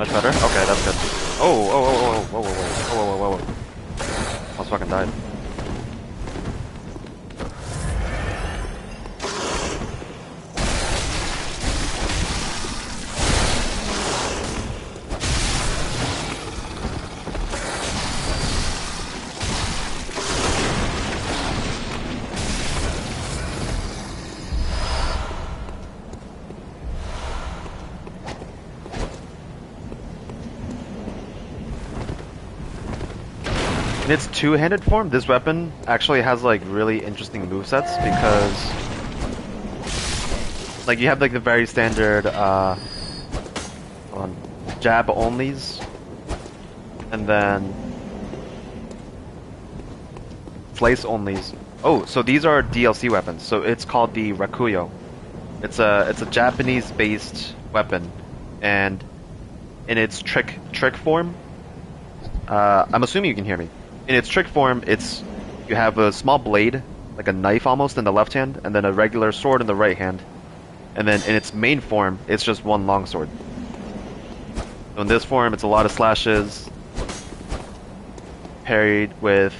Much better? Okay, that's good. Oh, oh, oh, oh, whoa, whoa, whoa, whoa, whoa, whoa, whoa. Almost fucking died. In its two-handed form, this weapon actually has like really interesting movesets because like you have like the very standard jab onlys and then slice onlys. Oh, so these are DLC weapons. So it's called the Rakuyo. It's a Japanese based weapon, and in its trick form, I'm assuming you can hear me. In its trick form, you have a small blade, like a knife almost, in the left hand, and then a regular sword in the right hand. And then in its main form, it's just one long sword. So in this form, it's a lot of slashes, paired with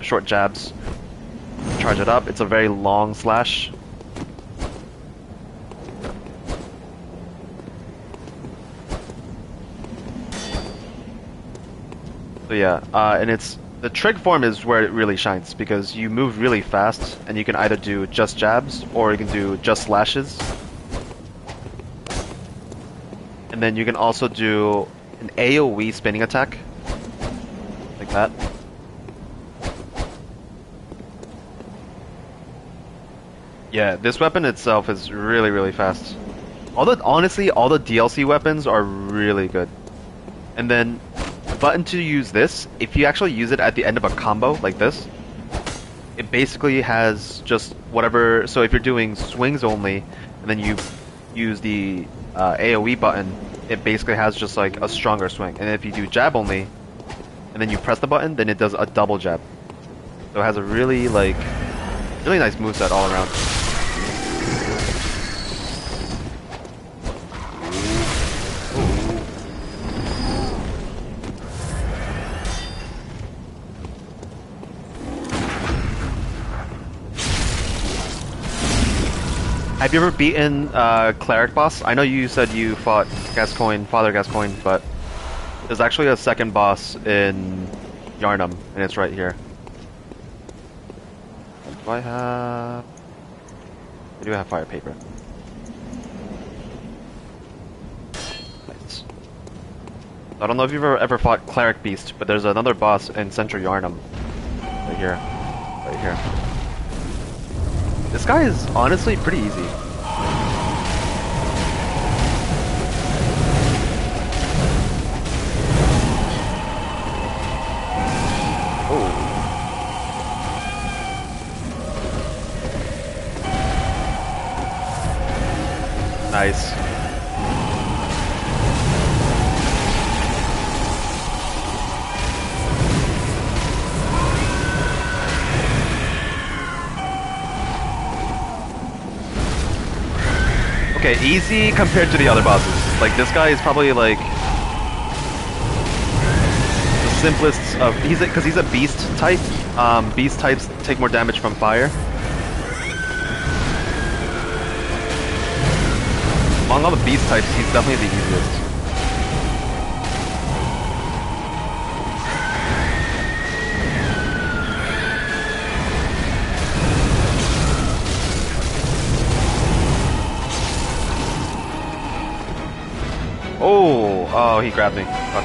short jabs. Charge it up. It's a very long slash. So yeah, and the trick form is where it really shines because you move really fast and you can either do just jabs or you can do just slashes. And then you can also do an AoE spinning attack, like that. Yeah, this weapon itself is really, really fast. Honestly, all the DLC weapons are really good. And then button to use this, if you actually use it at the end of a combo like this, it basically has just whatever. So if you're doing swings only and then you use the AoE button, it basically has just like a stronger swing. And if you do jab only and then you press the button, then it does a double jab. So it has a really nice moveset all around. Have you ever beaten Cleric boss? I know you said you fought Father Gascoigne, but there's actually a second boss in Yharnam, and it's right here. Do I have... I do have fire paper. Nice. I don't know if you've ever fought Cleric Beast, but there's another boss in Central Yharnam. Right here. Right here. This guy is honestly pretty easy. Oh. Nice. Okay, easy compared to the other bosses. Like, this guy is probably, like, the simplest of... Because he's a beast type. Beast types take more damage from fire. Among all the beast types, he's definitely the easiest. Oh, he grabbed me. Fuck.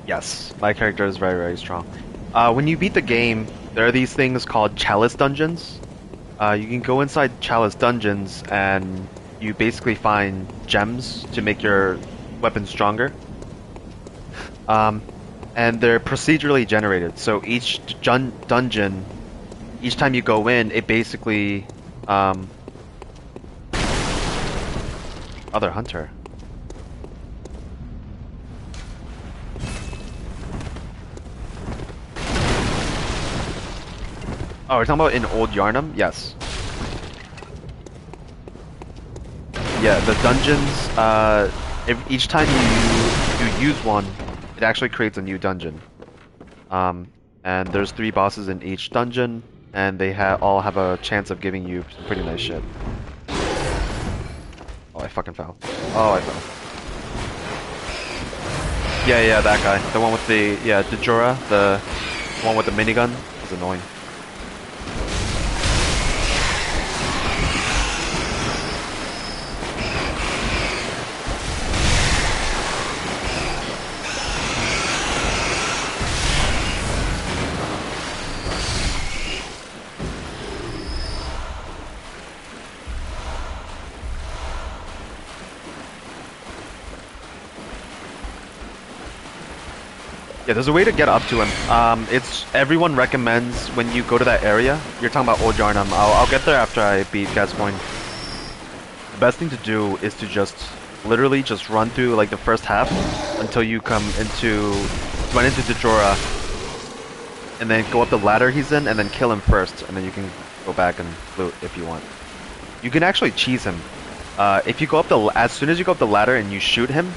Yes, my character is very, very strong. When you beat the game, there are these things called Chalice Dungeons. You can go inside Chalice Dungeons and you basically find gems to make your weapon stronger. Um, and they're procedurally generated. So each dungeon, each time you go in, it basically, other hunter. Oh, we're talking about in Old Yharnam? Yes. Yeah, the dungeons, each time you use one, it actually creates a new dungeon. And there's 3 bosses in each dungeon, and they all have a chance of giving you some pretty nice shit. Oh, I fucking fell. Oh, I fell. Yeah, that guy. The one with the, yeah, Dejura, the one with the minigun, is annoying. Yeah, there's a way to get up to him. Everyone recommends when you go to that area. You're talking about Old Yharnam. I'll get there after I beat Gascoigne. The best thing to do is to literally just run through like the first half until you run into Dejura, and then go up the ladder he's in, and then kill him first, and then you can go back and loot if you want. You can actually cheese him. If you go up as soon as you go up the ladder and you shoot him,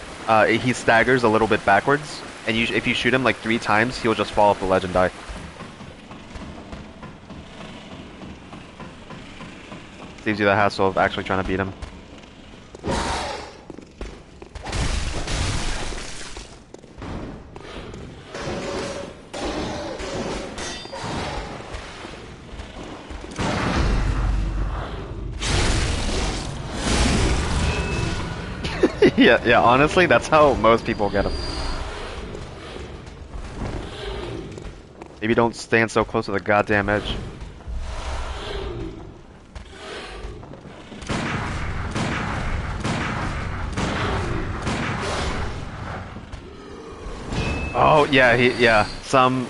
he staggers a little bit backwards. And if you shoot him like 3 times, he'll just fall off the ledge and die. Saves you the hassle of actually trying to beat him. Yeah, honestly, that's how most people get him. Maybe don't stand so close to the goddamn edge. Oh, yeah, some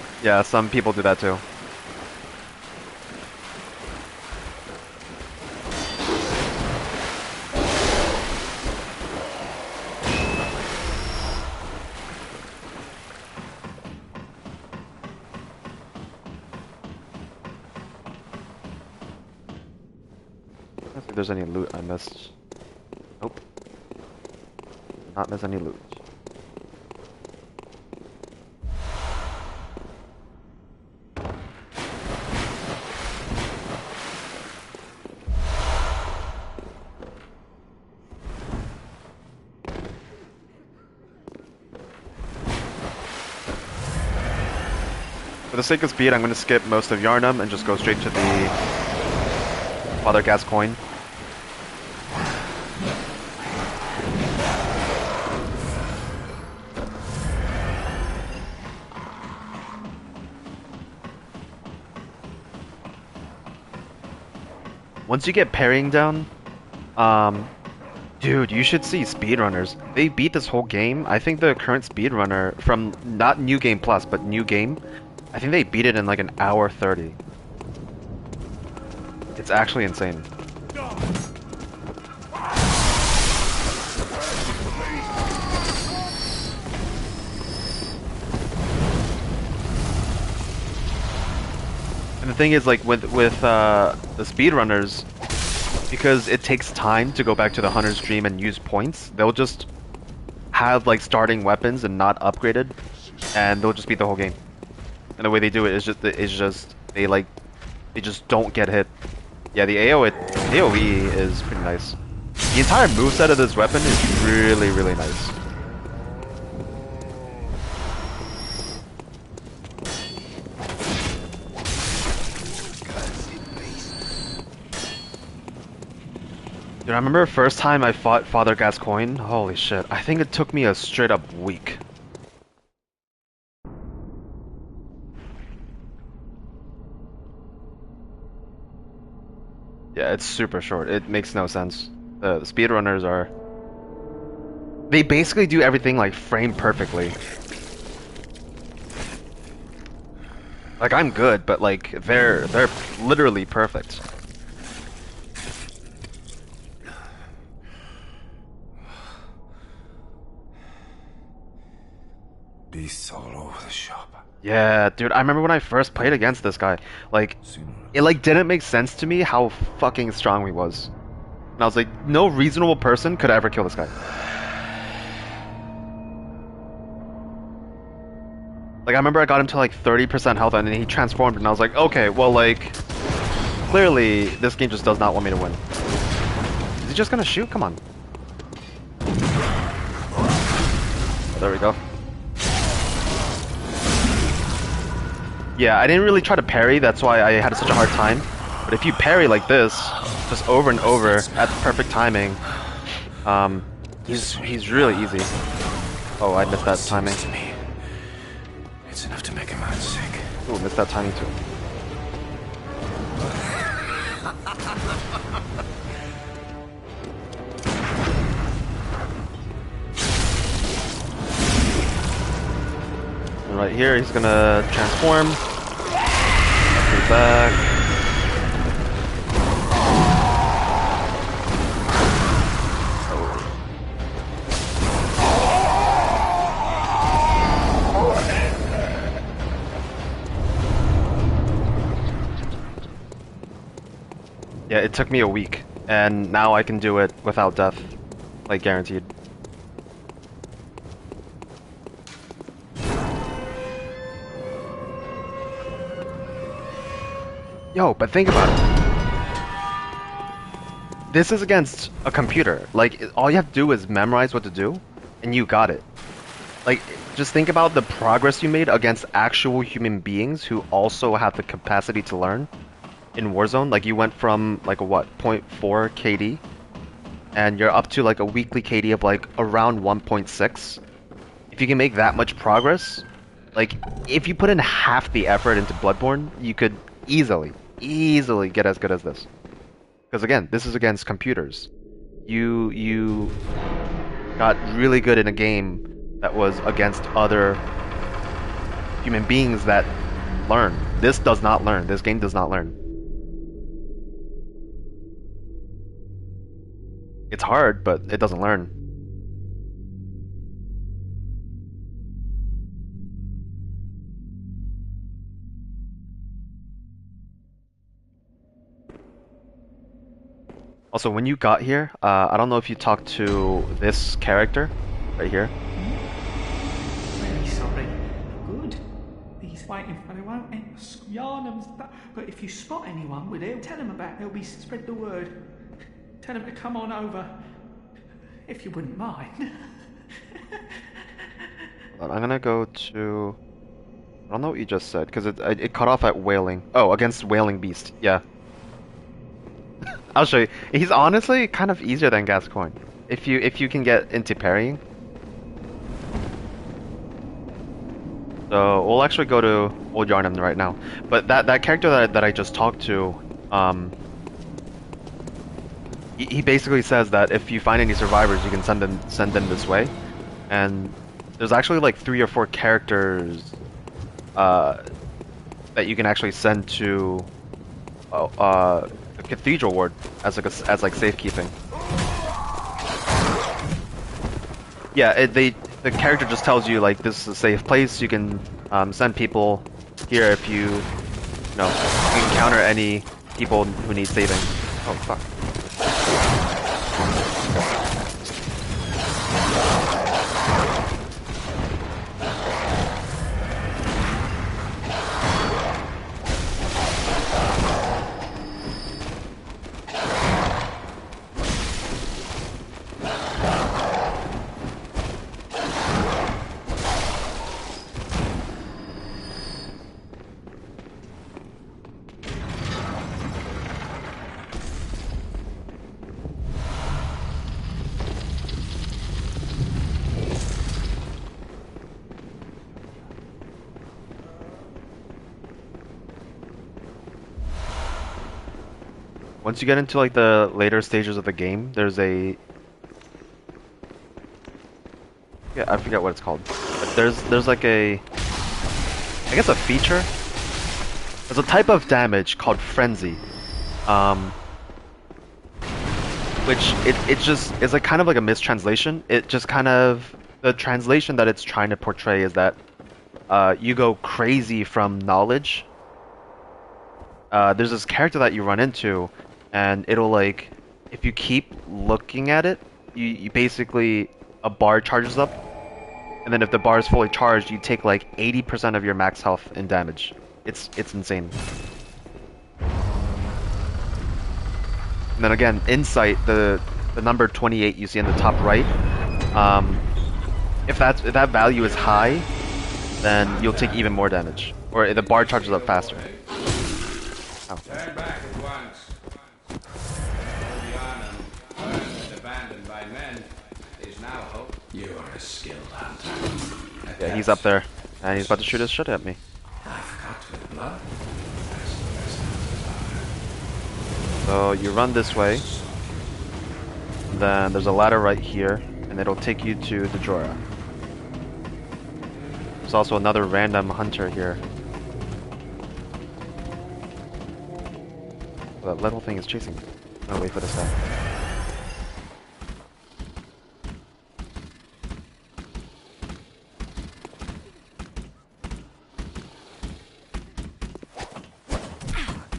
people do that too. Let's see if there's any loot I missed. Nope. Did not miss any loot. For the sake of speed, I'm going to skip most of Yharnam and just go straight to the Father Gascoigne. Once you get parrying down, dude, you should see speedrunners. They beat this whole game. I think the current speedrunner from not New Game Plus, but New Game, I think they beat it in like an hour 30. It's actually insane. And the thing is, like with the speedrunners, because it takes time to go back to the Hunter's Dream and use points, they'll just have like starting weapons and not upgraded, and they'll just beat the whole game. And the way they do it is just they just don't get hit. Yeah, the AoE is pretty nice. The entire moveset of this weapon is really, really nice. Dude, I remember the first time I fought Father Gascoigne, holy shit, I think it took me a straight up week. Yeah, it's super short. It makes no sense. The speedrunners they basically do everything like frame perfectly. Like I'm good, but like they're literally perfect. Beasts all over the shop. Yeah, dude, I remember when I first played against this guy, like Sooner it like didn't make sense to me how fucking strong he was. And I was like, no reasonable person could ever kill this guy. Like I remember I got him to like 30% health and then he transformed and I was like, okay, well like clearly this game just does not want me to win. Is he just gonna shoot? Come on. Oh, there we go. Yeah, I didn't really try to parry, that's why I had such a hard time. But if you parry like this, just over and over at the perfect timing, he's really easy. Oh, I missed that timing. to me. It's enough to make a man sick. Ooh, missed that timing too. And right here, he's gonna transform. He's back. Yeah, it took me a week, and now I can do it without death. Like, guaranteed. Yo, but think about it. This is against a computer. Like, all you have to do is memorize what to do, and you got it. Like, just think about the progress you made against actual human beings who also have the capacity to learn. In Warzone, like you went from like a what, 0.4 KD, and you're up to like a weekly KD of like around 1.6. If you can make that much progress, like if you put in half the effort into Bloodborne, you could easily get as good as this. Because again, this is against computers. You got really good in a game that was against other human beings that learn. This does not learn. This game does not learn. It's hard, but it doesn't learn. Also, when you got here, I don't know if you talked to this character right here. Very sorry. Good. He's waiting for me, won't he? Yharnam's that. But if you spot anyone with it, tell him about it. He'll be spread the word. Tell him to come on over. If you wouldn't mind. Hold on, I'm gonna go to... I don't know what you just said, because it cut off at Wailing. Oh, against Wailing Beast. Yeah. I'll show you. He's honestly kind of easier than Gascoigne. If you can get into parrying. So we'll actually go to Old Yharnam right now. But that character that I just talked to, he basically says that if you find any survivors, you can send them this way. And there's actually like 3 or 4 characters that you can actually send to the Cathedral ward as like safekeeping. Yeah, the character just tells you like this is a safe place. You can send people here if you encounter any people who need saving. Oh fuck. Once you get into like the later stages of the game, there's a I forget what it's called. But there's like a I guess a feature There's a type of damage called Frenzy, um, which it just is like kind of like a mistranslation. It just kind of the translation that it's trying to portray is that you go crazy from knowledge. There's this character that you run into, and it'll like if you keep looking at it, you basically a bar charges up, and then if the bar is fully charged, you take like 80% of your max health in damage. It's insane. And then again, insight, the number 28 you see in the top right, if that value is high, then you'll take even more damage, or the bar charges up faster. Oh. Turn back at once. Yharnam, burned and abandoned by men, is now hope. You are a skilled hunter. Yeah, he's up there, and he's about to shoot his shot at me. I've cut with blood. So you run this way, then there's a ladder right here, and it'll take you to the Jorah. There's also another random hunter here. That little thing is chasing me. I'm gonna wait for this guy.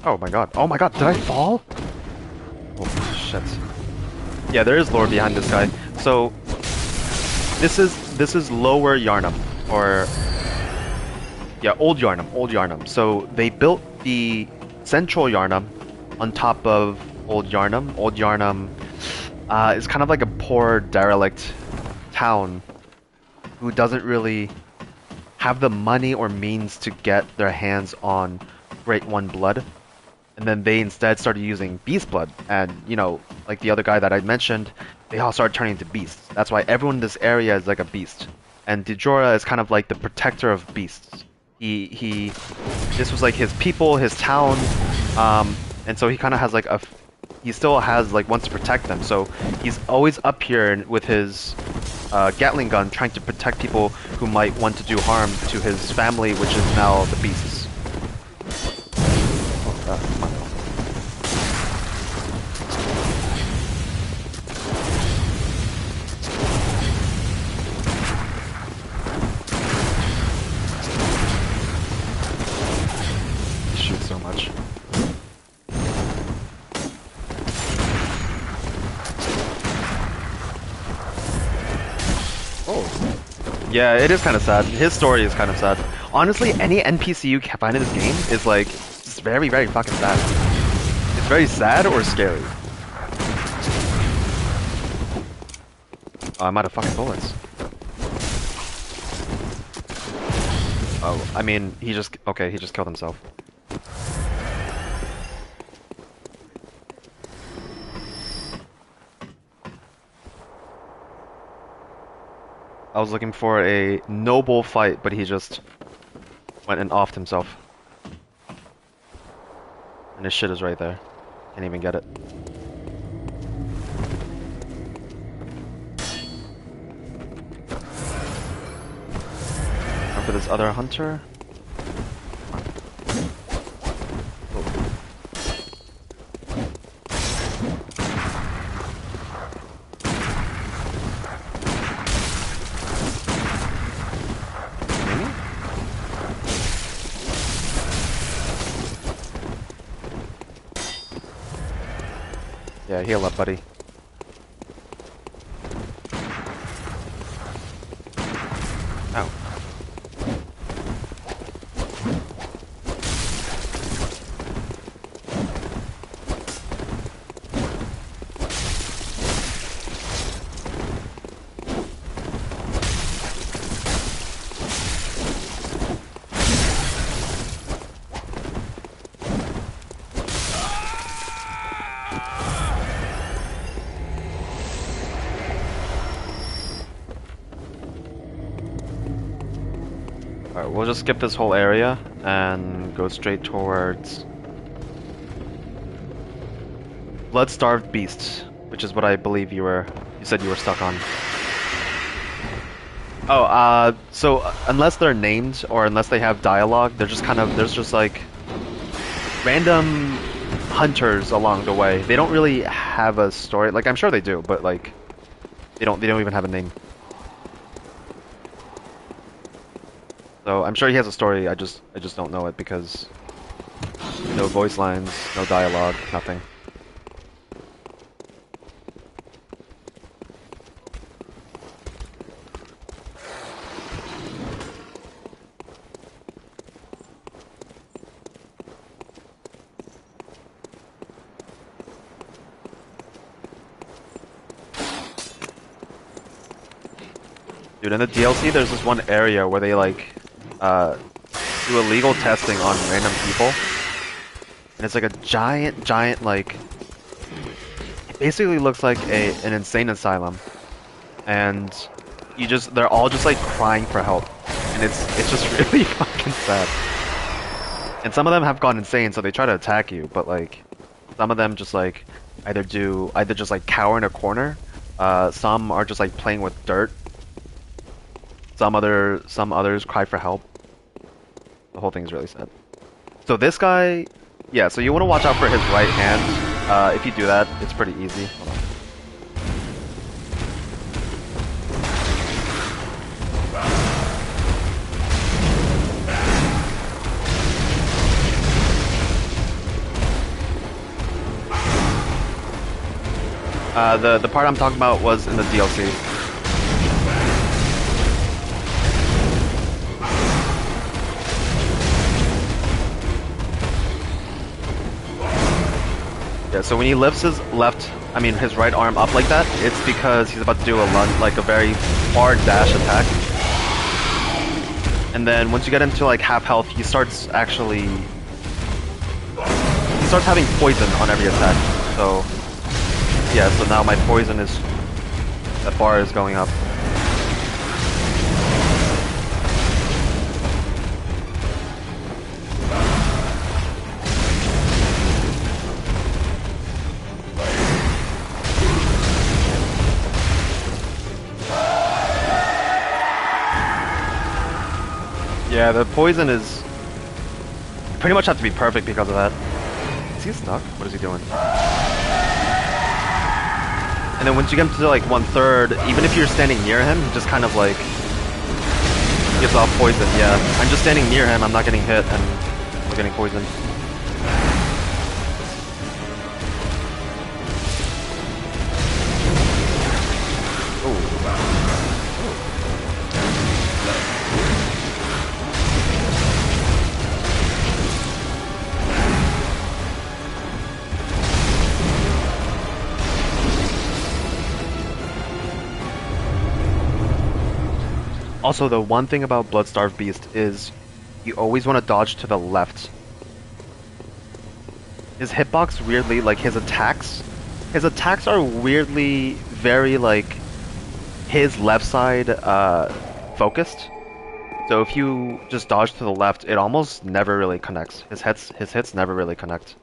Oh my god. Oh my god, did I fall? Oh shit. Yeah, there is lore behind this guy. So this is lower Yharnam, or yeah, old Yharnam. So they built the central Yharnam on top of old Yharnam. Old Yharnam is kind of like a poor derelict town who doesn't really have the money or means to get their hands on Great One blood. And then they instead started using beast blood, and you know, like the other guy that I mentioned, they all started turning into beasts. That's why everyone in this area is like a beast. And Djorah is kind of like the protector of beasts. This was like his people, his town, and so he kind of has like he still has like wants to protect them. So he's always up here with his Gatling gun, trying to protect people who might want to do harm to his family, which is now the beasts. Come on. He shoots so much. Oh. Yeah, it is kind of sad. His story is kind of sad. Honestly, any NPC you can find in this game is like very, very fucking sad. It's very sad or scary. Oh, I'm out of fucking bullets. Oh, I mean, he just killed himself. I was looking for a noble fight, but he just went and offed himself. And his shit is right there. Can't even get it. And for this other hunter. Yeah, heal up, buddy. Ow. Alright, we'll just skip this whole area and go straight towards Blood-Starved Beasts, which is what I believe you said you were stuck on. Oh, so unless they're named or unless they have dialogue, they're just kind of, there's just like random hunters along the way. They don't really have a story. Like I'm sure they do, but like they don't even have a name. So I'm sure he has a story. I just don't know it because no voice lines, no dialogue, nothing. Dude, in the DLC, there's this one area where they like uh, do illegal testing on random people, and it's like a giant like. It basically looks like an insane asylum, and they're all just like crying for help, and it's just really fucking sad. And some of them have gone insane, so they try to attack you, but like some of them just like either just like cower in a corner. Some are just like playing with dirt. Some others cry for help. The whole thing's really sad. So this guy, yeah. So you want to watch out for his right hand. If you do that, it's pretty easy. Hold on. The part I'm talking about was in the DLC. Yeah, so when he lifts his his right arm up like that, it's because he's about to do a lunge, like a very hard dash attack. And then once you get into like half health, he starts having poison on every attack. So yeah, so now my poison is, that bar is going up. Yeah, the poison is... You pretty much have to be perfect because of that. Is he stuck? What is he doing? And then once you get him to like 1/3, even if you're standing near him, he just kind of like gives off poison. Yeah, I'm just standing near him, I'm not getting hit, and we're getting poisoned. Also, the one thing about Bloodstarved Beast is you always want to dodge to the left. His hitbox weirdly, like his attacks are weirdly very like his left side focused. So if you just dodge to the left, it almost never really connects. His hits never really connect.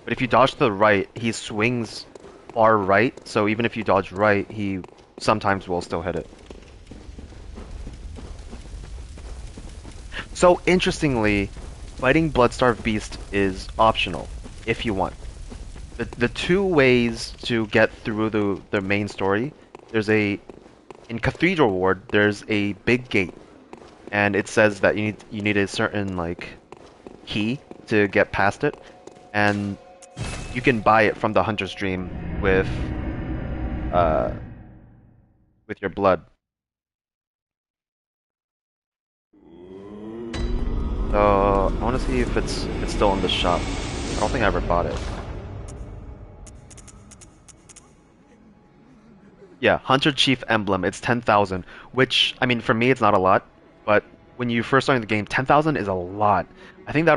But if you dodge to the right, he swings far right, so even if you dodge right, he sometimes will still hit it. So interestingly, fighting Bloodstarved Beast is optional, if you want. The two ways to get through the main story, in Cathedral Ward, there's a big gate, and it says that you need a certain like key to get past it, and you can buy it from the Hunter's Dream with your blood. So I want to see if it's still in the shop. I don't think I ever bought it. Yeah, Hunter Chief Emblem. It's 10,000, which I mean for me it's not a lot, but when you first start the game, 10,000 is a lot. I think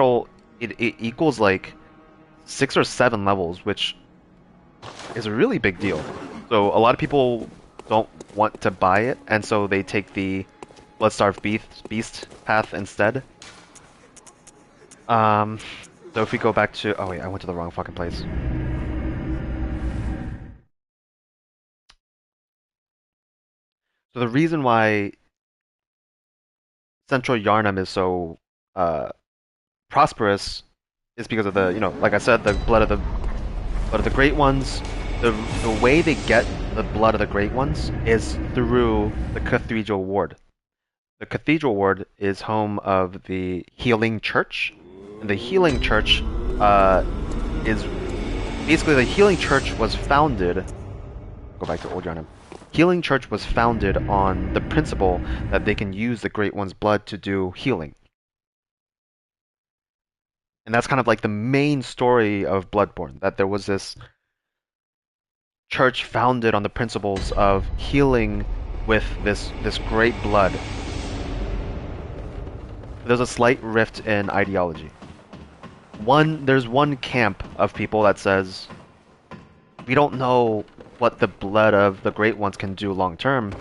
it equals like 6 or 7 levels, which is a really big deal. So a lot of people don't want to buy it, and so they take the Bloodstarved Beast path instead. So if we go back to... Oh wait, I went to the wrong fucking place. So the reason why Central Yharnam is so prosperous is because of the, like I said, the blood of the Great Ones. The way they get the blood of the Great Ones is through the Cathedral Ward. The Cathedral Ward is home of the Healing Church, and the Healing Church is basically the Healing Church was founded. Go back to Old Yharnam. Healing Church was founded on the principle that they can use the Great One's blood to do healing. And that's kind of like the main story of Bloodborne, that there was this church founded on the principles of healing with this great blood. There's a slight rift in ideology. There's one camp of people that says, we don't know what the blood of the Great Ones can do long term,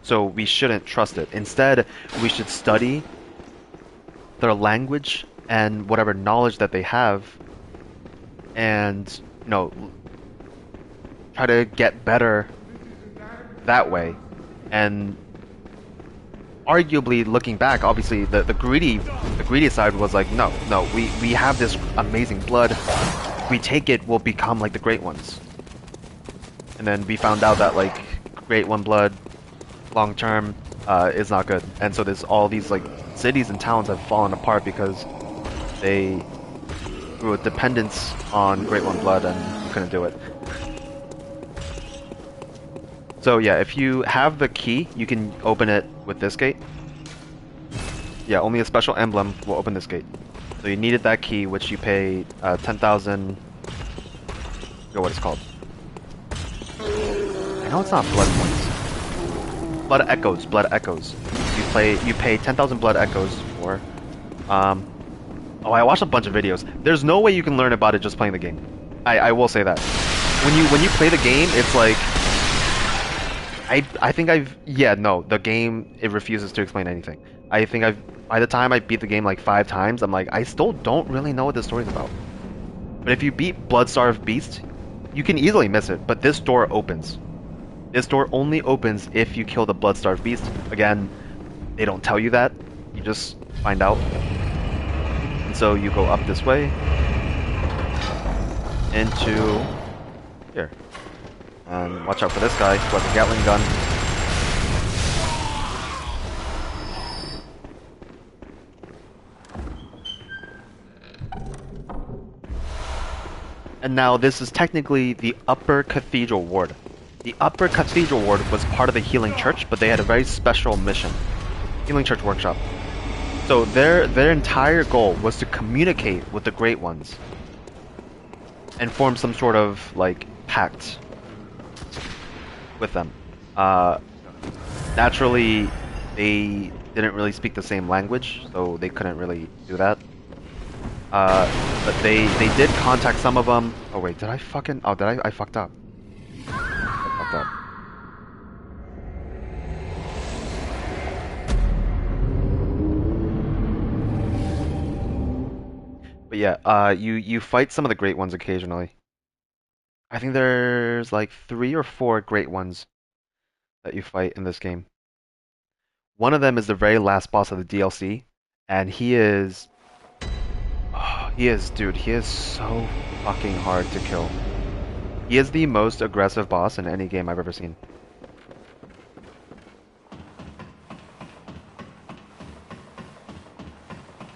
so we shouldn't trust it. Instead, we should study their language and whatever knowledge that they have, and try to get better that way. And arguably, looking back, obviously the greedy side was like, no, we have this amazing blood. If we take it, we'll become like the Great Ones. And then we found out that like Great One blood, long term, is not good. And so there's all these like cities and towns have fallen apart because they grew a dependence on Great One blood and couldn't do it. So yeah, if you have the key, you can open it with this gate. Yeah, only a special emblem will open this gate. So you needed that key, which you pay 10,000. What it's called? I know it's not blood points. Blood echoes. Blood echoes. You pay 10,000 blood echoes for. Oh, I watched a bunch of videos. There's no way you can learn about it just playing the game. I will say that. When you play the game, it's like. I think the game, it refuses to explain anything. I think by the time I beat the game like 5 times, I'm like, I still don't really know what this story's about. But if you beat Bloodstarved Beast, you can easily miss it, but this door opens. This door only opens if you kill the Bloodstarved Beast. Again, they don't tell you that, you just find out. And so you go up this way, into here. And watch out for this guy who has a Gatling gun. And now this is technically the Upper Cathedral Ward. The Upper Cathedral Ward was part of the Healing Church, but they had a very special mission. Healing Church Workshop. So their entire goal was to communicate with the Great Ones and form some sort of like pact with them. Naturally, they didn't really speak the same language, so they couldn't really do that. But they did contact some of them. Oh wait, did I fucking? Oh, did I fucked up. I fucked up. But yeah, you fight some of the Great Ones occasionally. I think there's like 3 or 4 Great Ones that you fight in this game. One of them is the very last boss of the DLC, and he is, dude, he is so fucking hard to kill. He is the most aggressive boss in any game I've ever seen.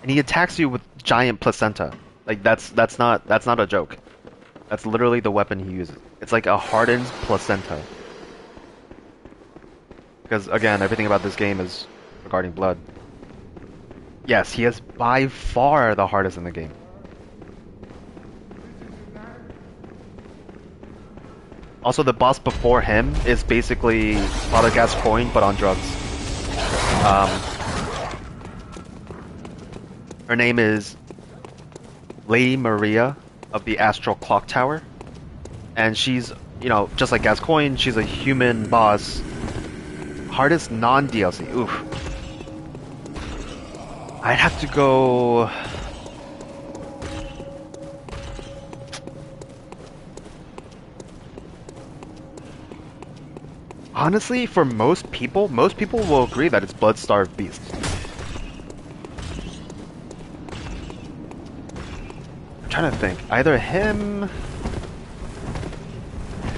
And he attacks you with giant placenta. Like that's not a joke. That's literally the weapon he uses. It's like a hardened placenta. Because, again, everything about this game is regarding blood. Yes, he is by far the hardest in the game. Also, the boss before him is basically Father Gascoigne, but on drugs. Her name is Lady Maria of the Astral Clock Tower, and she's, just like Gascoigne, she's a human boss. Hardest non-DLC. Oof. I'd have to go. Honestly, for most people will agree that it's Bloodstarved Beast. trying to think. Either him.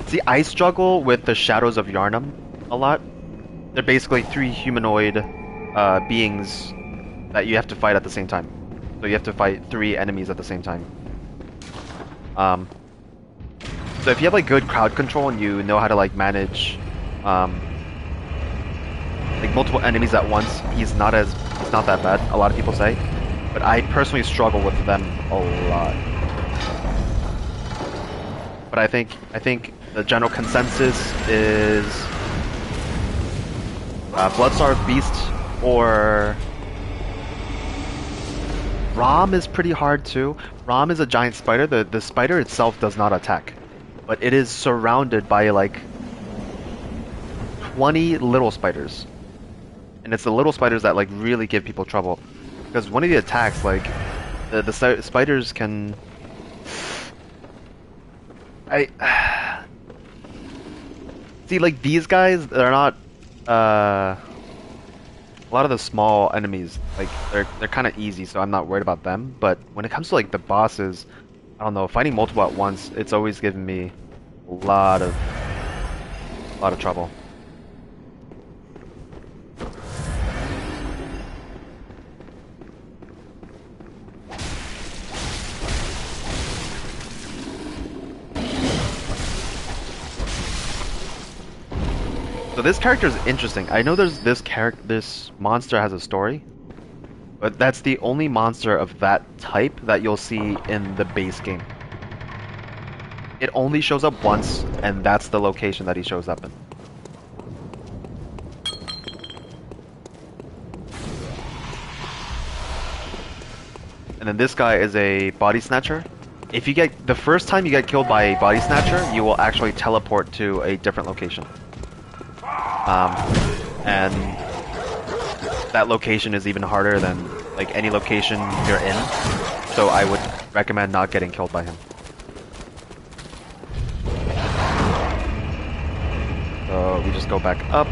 See, I struggle with the Shadows of Yharnam a lot. They're basically three humanoid beings that you have to fight at the same time. So you have to fight three enemies at the same time. So if you have like good crowd control and you know how to like manage like multiple enemies at once, he's not that bad. A lot of people say, but I personally struggle with them a lot. But I think the general consensus is Bloodstarved Beast or Rom is pretty hard too. Rom is a giant spider. The spider itself does not attack, but it is surrounded by like 20 little spiders. And it's the little spiders that like really give people trouble. Because one of the attacks, like the spiders can see, like these guys, they're not a lot of the small enemies, like they're kind of easy, so I'm not worried about them. But when it comes to like the bosses, I don't know, fighting multiple at once, it's always given me a lot of trouble. So this character is interesting. I know there's this monster has a story, but that's the only monster of that type that you'll see in the base game. It only shows up once, and that's the location that he shows up in. And then this guy is a body snatcher. If you get the first time you get killed by a body snatcher, you will actually teleport to a different location. And that location is even harder than like any location you're in, so I would recommend not getting killed by him. So we just go back up,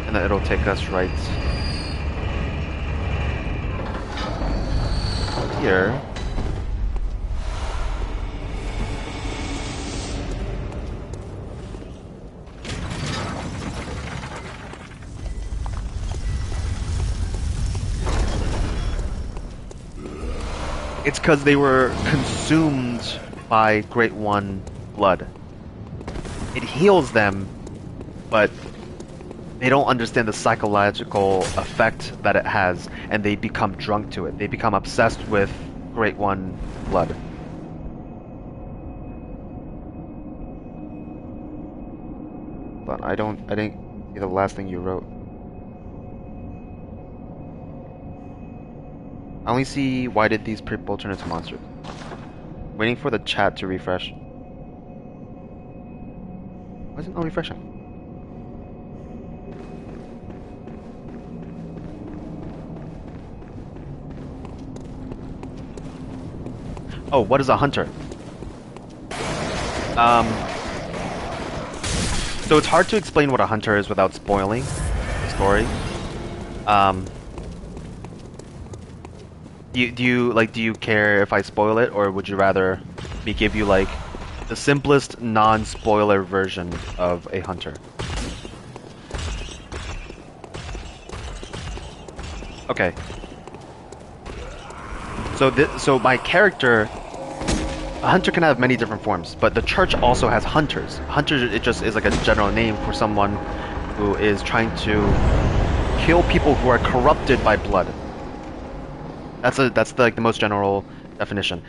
and then it'll take us right here. It's because they were consumed by Great One blood. It heals them, but they don't understand the psychological effect that it has, and they become drunk to it. They become obsessed with Great One blood. But I didn't see the last thing you wrote. I only see why did these people turn into monsters. Waiting for the chat to refresh. Why is it not refreshing? Oh, what is a hunter? So it's hard to explain what a hunter is without spoiling the story. Do you care if I spoil it, or would you rather me give you like the simplest non-spoiler version of a hunter? Okay. So my character, a hunter can have many different forms, but the church also has hunters. Hunters, it just is like a general name for someone who is trying to kill people who are corrupted by blood. That's like the most general definition.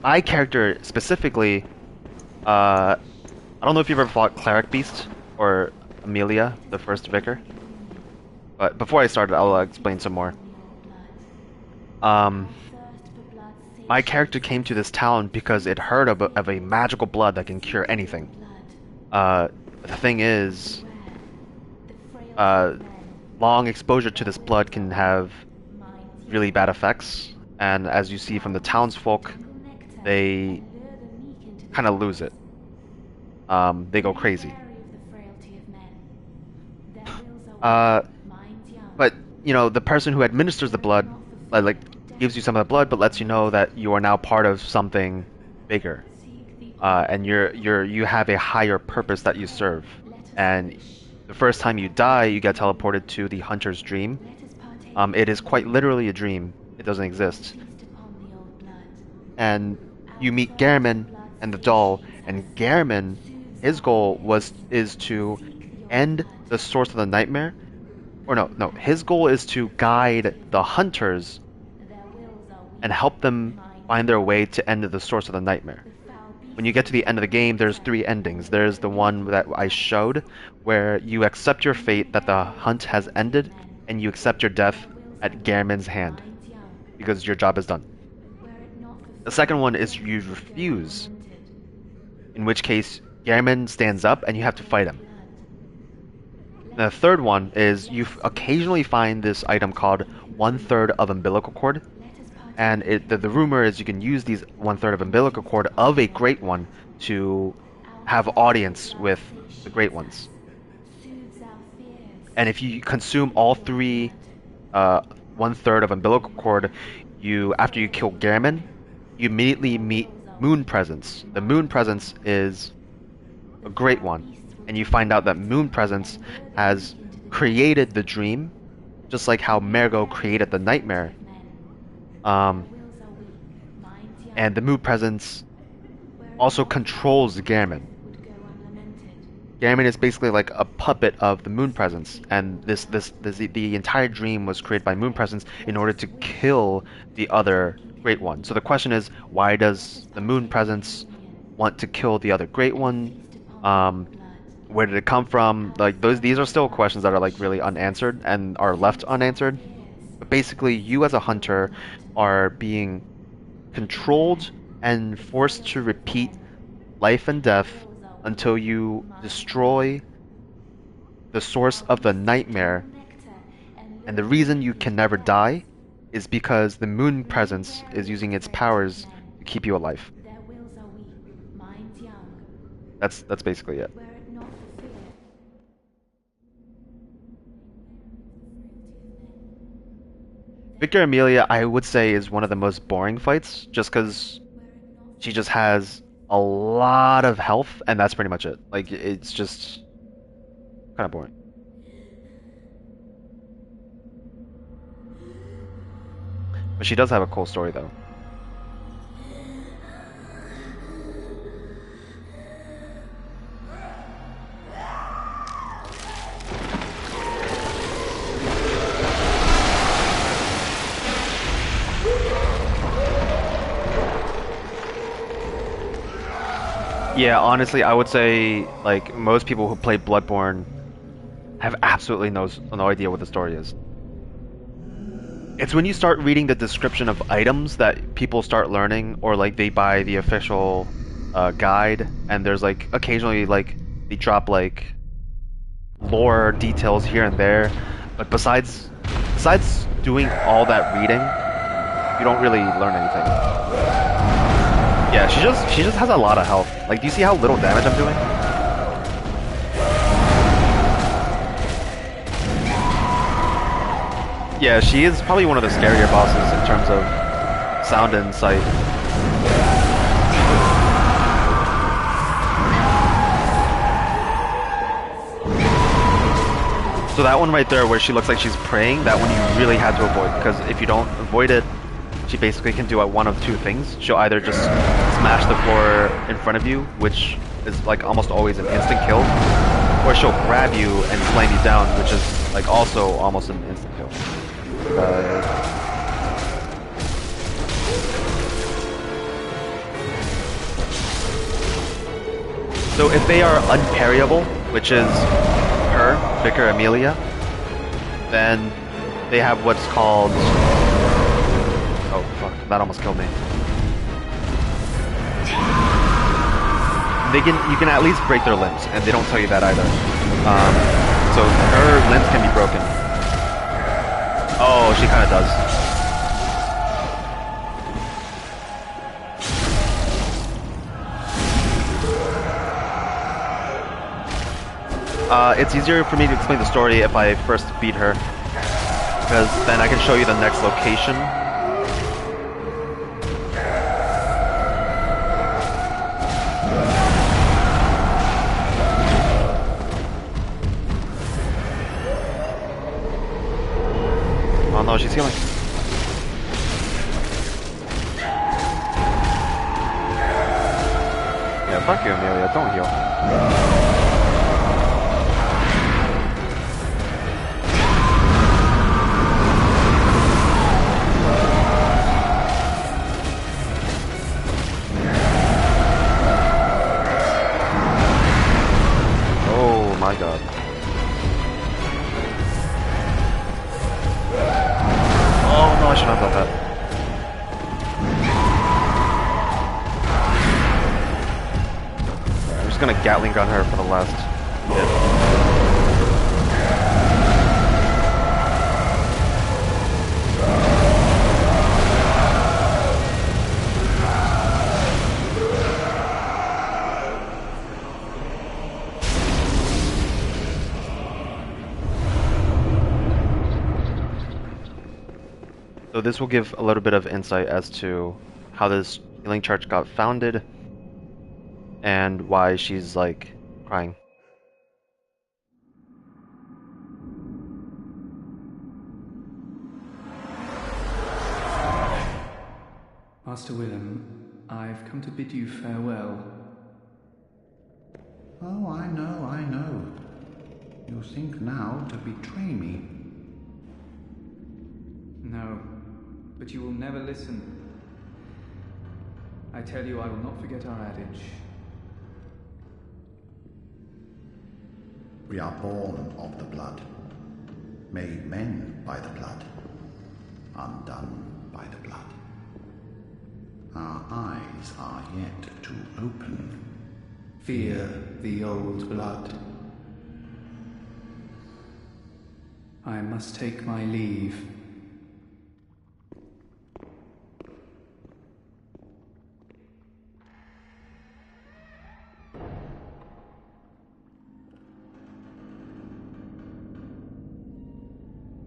My character specifically, I don't know if you've ever fought Cleric Beast or Amelia, the first vicar. But before I start, I'll explain some more. My character came to this town because it heard of a magical blood that can cure anything. The thing is, long exposure to this blood can have really bad effects, and as you see from the townsfolk, they kind of lose it. They go crazy. But you know, the person who administers the blood, like gives you some of the blood, but lets you know that you are now part of something bigger, and you have a higher purpose that you serve. And the first time you die, you get teleported to the hunter's dream. It is quite literally a dream. It doesn't exist. And you meet Garamond and the doll, and Garamond, his goal is to end the source of the nightmare. Or no, his goal is to guide the hunters and help them find their way to end the source of the nightmare. When you get to the end of the game, there's 3 endings. There's the one that I showed, where you accept your fate that the hunt has ended, and you accept your death at Garamond's hand, because your job is done. The second one is you refuse, in which case Garamond stands up and you have to fight him. The third one is you occasionally find this item called 1/3 of umbilical cord, and the rumor is you can use these 1/3 of umbilical cord of a Great One to have audience with the Great Ones. And if you consume all 3 1/3 of umbilical cord, after you kill Garamond, you immediately meet Moon Presence. The Moon Presence is a Great One, and you find out that Moon Presence has created the dream, just like how Mergo created the nightmare. And the Moon Presence also controls Garamond. Garamond is basically like a puppet of the Moon Presence, and the entire dream was created by Moon Presence in order to kill the other Great One. So the question is, why does the Moon Presence want to kill the other Great One? Where did it come from? Like these are still questions that are like really unanswered and are left unanswered. But basically, you as a hunter are being controlled and forced to repeat life and death until you destroy the source of the nightmare. And the reason you can never die is because the Moon Presence is using its powers to keep you alive. That's basically it. Victor Amelia, I would say, is one of the most boring fights, just because she just has a lot of health, and that's pretty much it. Like, it's just kind of boring. But she does have a cool story, though. Yeah, honestly, I would say, like, most people who play Bloodborne have absolutely no idea what the story is. It's when you start reading the description of items that people start learning, or like they buy the official guide, and there's like occasionally like they drop like lore details here and there, but besides doing all that reading, you don't really learn anything. Yeah, she just has a lot of health. Like, do you see how little damage I'm doing? Yeah, she is probably one of the scarier bosses in terms of sound and sight. So that one right there where she looks like she's praying, that one you really had to avoid, because if you don't avoid it, she basically can do one of 2 things. She'll either just smash the floor in front of you, which is like almost always an instant kill, or she'll grab you and slam you down, which is like also almost an instant kill. So if they are unparryable, which is her, Vicar Amelia, then they have what's called... Oh fuck, that almost killed me. You can at least break their limbs, and they don't tell you that either. So her limbs can be broken. Oh, she kind of does. It's easier for me to explain the story if I first beat her, because then I can show you the next location. fuck you, Amelia. Don't heal. Oh my god. Oh no, I should not have done that. I'm just gonna Gatling gun her for the last hit. So this will give a little bit of insight as to how this healing church got founded and why she's like crying. Master Willem, I've come to bid you farewell. Oh, I know. You think now to betray me. No, but you will never listen. I tell you, I will not forget our adage. We are born of the blood, made men by the blood, undone by the blood. Our eyes are yet to open. Fear the old blood. I must take my leave.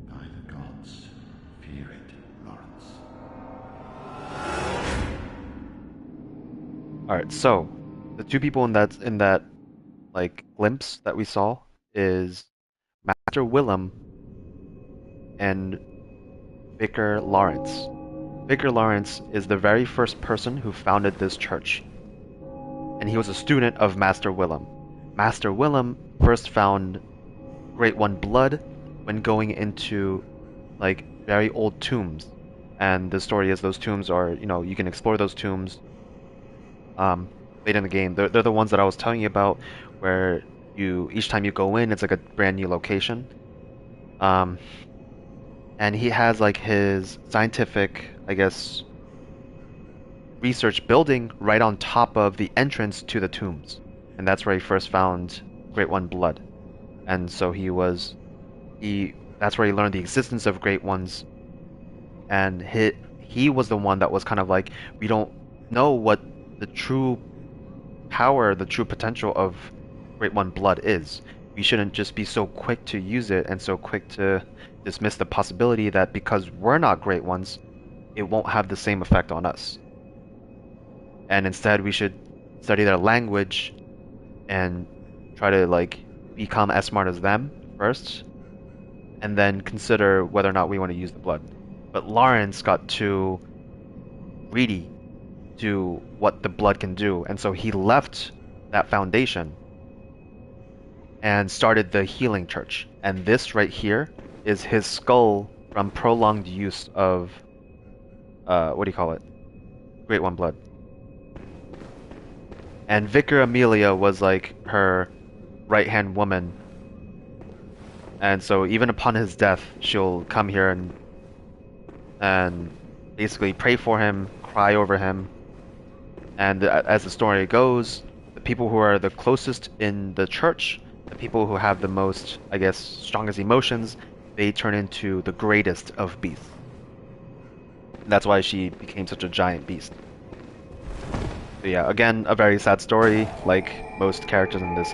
By the gods, fear it, Lawrence. Alright, so the two people in that like glimpse that we saw is Master Willem and Vicar Lawrence. Vicar Lawrence is the very first person who founded this church. And he was a student of Master Willem. Master Willem first found Great One blood when going into like very old tombs. And the story is those tombs are, you can explore those tombs late in the game. They're the ones that I was telling you about where each time you go in, it's like a brand new location. And he has like his scientific, I guess, research building right on top of the entrance to the tombs. And that's where he first found Great One blood. And so that's where he learned the existence of Great Ones. And he was the one that was kind of like, we don't know what the true power, the true potential of Great One blood is. We shouldn't just be so quick to use it and so quick to dismiss the possibility that because we're not Great Ones, it won't have the same effect on us. And instead we should study their language and try to like become as smart as them first, and then consider whether or not we want to use the blood. But Lawrence got too greedy to what the blood can do, and so he left that foundation and started the healing church. And this right here is his skull from prolonged use of what do you call it? Great One blood. And Vicar Amelia was like her right-hand woman. And so even upon his death, she'll come here and basically pray for him, cry over him. And as the story goes, the people who are the closest in the church, the people who have the most, I guess, strongest emotions, they turn into the greatest of beasts. And that's why she became such a giant beast. But yeah, again, a very sad story, like most characters in this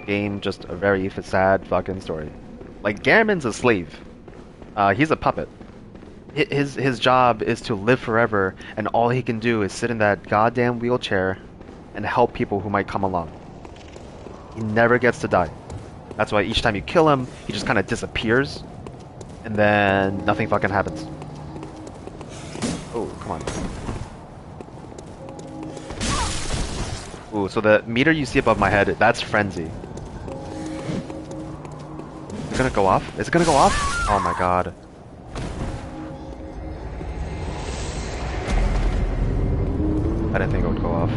game, just a very sad fucking story. Like, Garamond's a slave. He's a puppet. His job is to live forever, and all he can do is sit in that goddamn wheelchair and help people who might come along. He never gets to die. That's why each time you kill him, he just kind of disappears, and then nothing fucking happens. Oh, come on. Ooh, so the meter you see above my head, that's frenzy. Is it gonna go off? Is it gonna go off? Oh my god. I didn't think it would go off.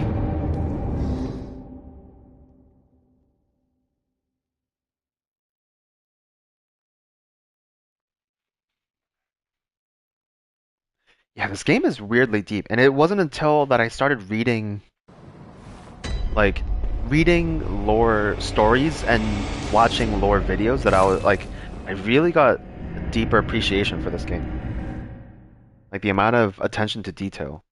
Yeah, this game is weirdly deep, and it wasn't until that I started reading, like, reading lore stories and watching lore videos that I was like, I really got a deeper appreciation for this game. Like the amount of attention to detail.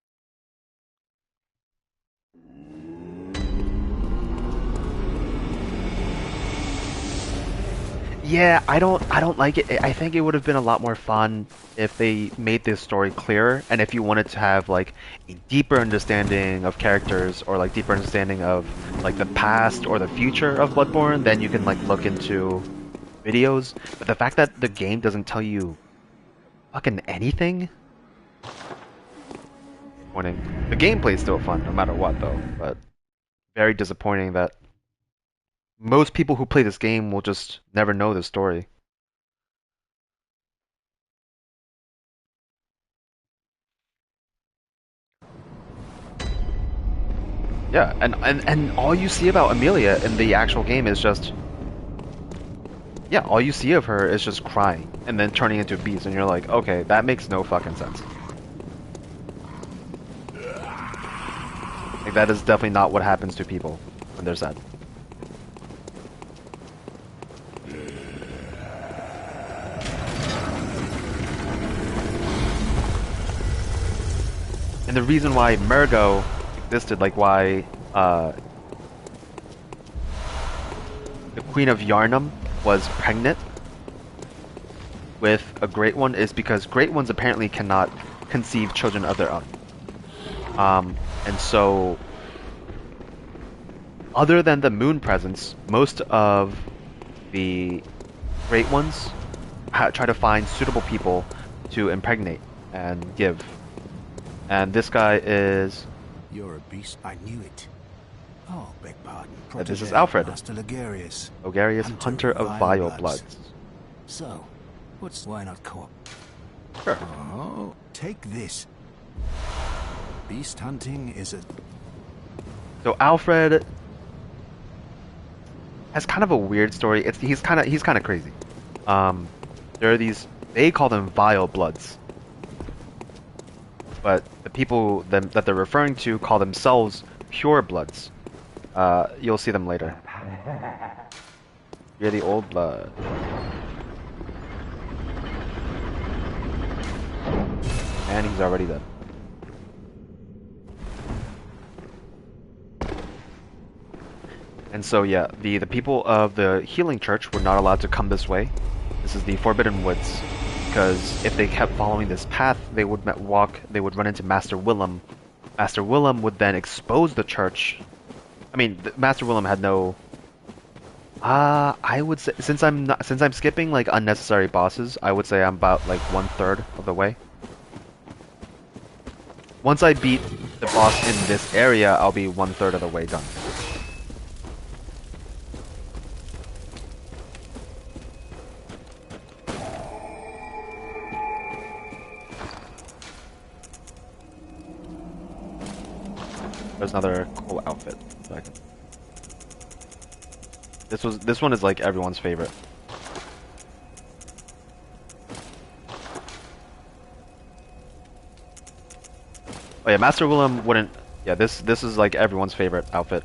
Yeah, I don't like it. I think it would have been a lot more fun if they made this story clearer and if you wanted to have like a deeper understanding of characters or like deeper understanding of like the past or the future of Bloodborne, then you can like look into videos. But the fact that the game doesn't tell you fucking anything, disappointing. The gameplay is still fun no matter what though, but very disappointing that most people who play this game will just never know the story. Yeah, and all you see about Amelia in the actual game is just, yeah, all you see of her is just crying and then turning into a beast, and you're like, okay, that makes no fucking sense. Like, that is definitely not what happens to people when they're sad. And the reason why Mergo existed, like why the Queen of Yharnam was pregnant with a Great One, is because Great Ones apparently cannot conceive children of their own. And so, other than the moon presence, most of the Great Ones try to find suitable people to impregnate and give. And this guy is... You're a beast. I knew it. Oh, beg pardon. This is Alfred. Master Logarius. Logarius, Hunter of Vile Bloods. So, why not co-op? Sure. Oh, take this. Beast hunting is a... So Alfred has kind of a weird story. He's kind of crazy. There are these, they call them Vile Bloods, but the people that they're referring to call themselves Pure Bloods. You'll see them later. You're the old blood. And he's already dead. And so yeah, the people of the Healing Church were not allowed to come this way. This is the Forbidden Woods, because if they kept following this path, they would run into Master Willem. Master Willem would then expose the church. I mean, Master Willem had no... I would say, since I'm skipping like unnecessary bosses, I would say I'm about like 1/3 of the way. Once I beat the boss in this area, I'll be 1/3 of the way done. There's another cool outfit. This one is like everyone's favorite. Oh yeah, Master Willem wouldn't. Yeah, this is like everyone's favorite outfit.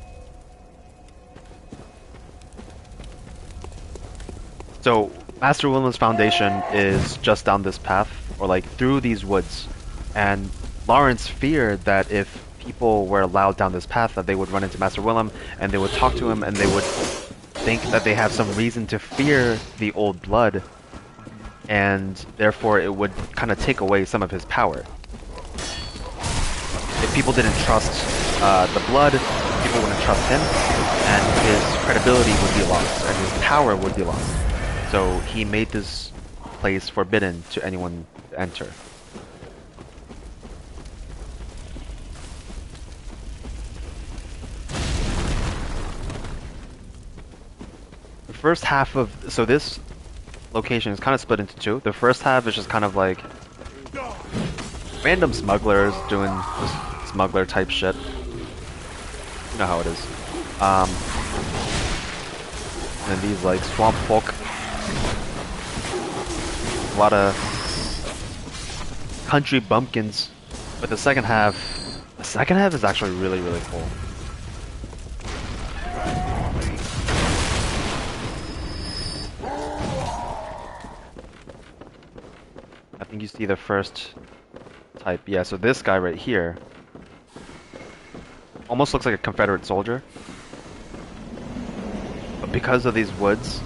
So Master Willem's foundation is just down this path, or like through these woods, and Lawrence feared that if people were allowed down this path, that they would run into Master Willem, and they would talk to him, and they would think that they have some reason to fear the old blood, and therefore it would kind of take away some of his power. If people didn't trust the blood, people wouldn't trust him, and his credibility would be lost, and his power would be lost. So he made this place forbidden to anyone to enter. first half of so this location is kind of split into two. The first half is just kind of like random smugglers doing just smuggler type shit. You know how it is. And these like swamp folk. A lot of country bumpkins. But the second half is actually really, really cool. I think you see the first type. Yeah, so this guy right here almost looks like a Confederate soldier. But because of these woods,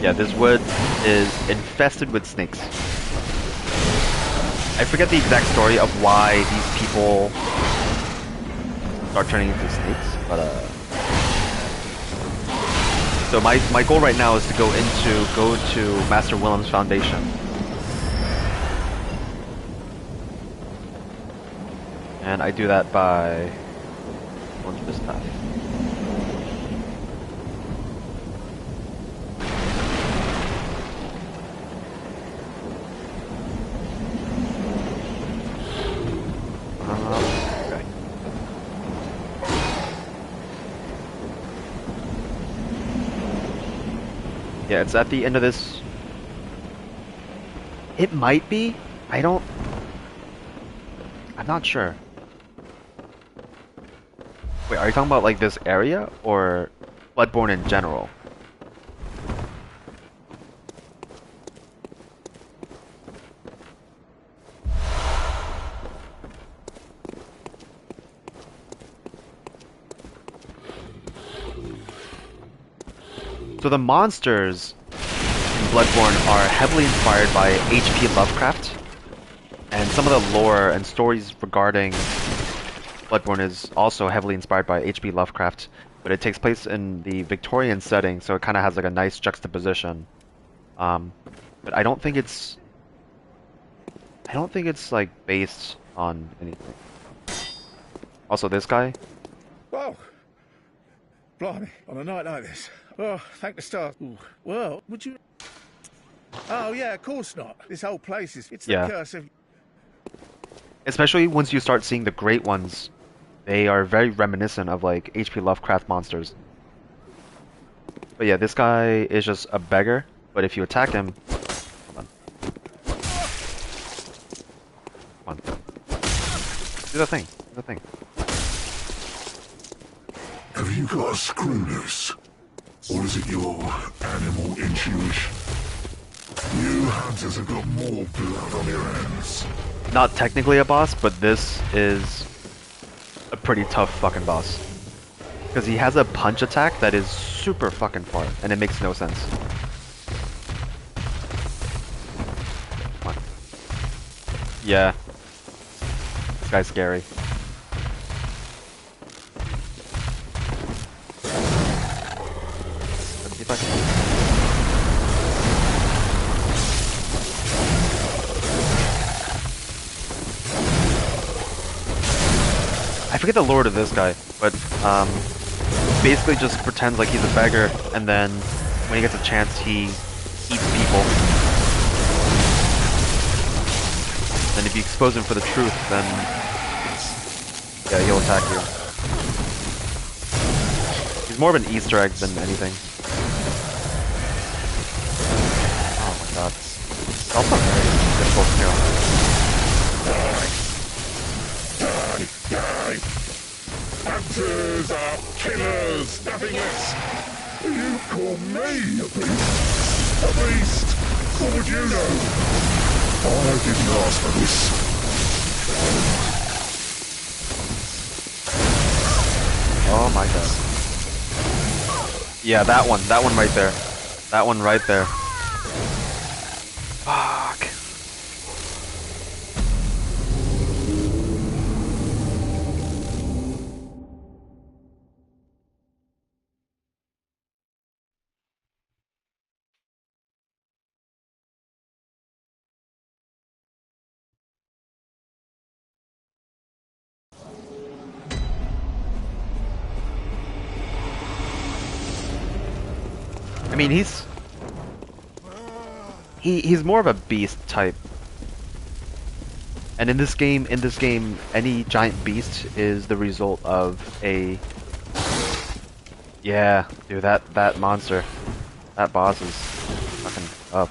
yeah, this wood is infested with snakes. I forget the exact story of why these people start turning into snakes, but so my goal right now is to go to Master Willem's Foundation. And I do that by going to this path. Okay. Yeah, it's at the end of this. It might be. I'm not sure. Wait, are you talking about like this area or Bloodborne in general? So the monsters in Bloodborne are heavily inspired by H.P. Lovecraft, and some of the lore and stories regarding Bloodborne is also heavily inspired by H.P. Lovecraft, but it takes place in the Victorian setting, so it kind of has like a nice juxtaposition. But I don't think it's like based on anything. Also, this guy. Whoa! Blimey, on a night like this. Oh, thank the stars. Ooh. Well, would you... Oh, yeah, of course not. This whole place is... It's the curse of... Especially once you start seeing the great ones, they are very reminiscent of like H.P. Lovecraft monsters. But yeah, this guy is just a beggar, but if you attack him... Come on. Do the thing. Do the thing. Have you got a screw loose? Or is it your animal intuition? You hunters have got more blood on your hands. Not technically a boss, but this is a pretty tough fucking boss. Because he has a punch attack that is super fucking far, and it makes no sense. Come on. Yeah. This guy's scary. Let's see if I can... I forget the lore of this guy, but basically just pretends like he's a beggar, and then when he gets a chance, he eats people. And if you expose him for the truth, then yeah, he'll attack you. He's more of an Easter egg than anything. Oh my god. It's also very difficult to kill. Hunters are killers, nothing less. You call me a beast? A beast? What would you know? I didn't ask for this. Oh my god. Yeah, that one right there. That one right there. Fuck. I mean, he's more of a beast type. And in this game, any giant beast is the result of a... Yeah, dude, that monster, that boss is fucking up.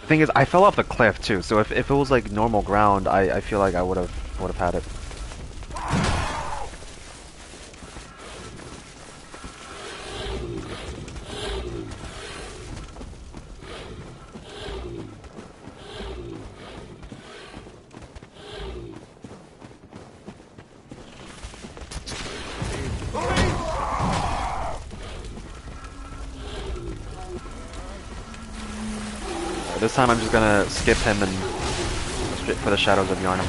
The thing is, I fell off the cliff too, so if it was like normal ground, I feel like I would have had it. This time I'm just gonna skip him and go straight for the Shadows of Yharnam.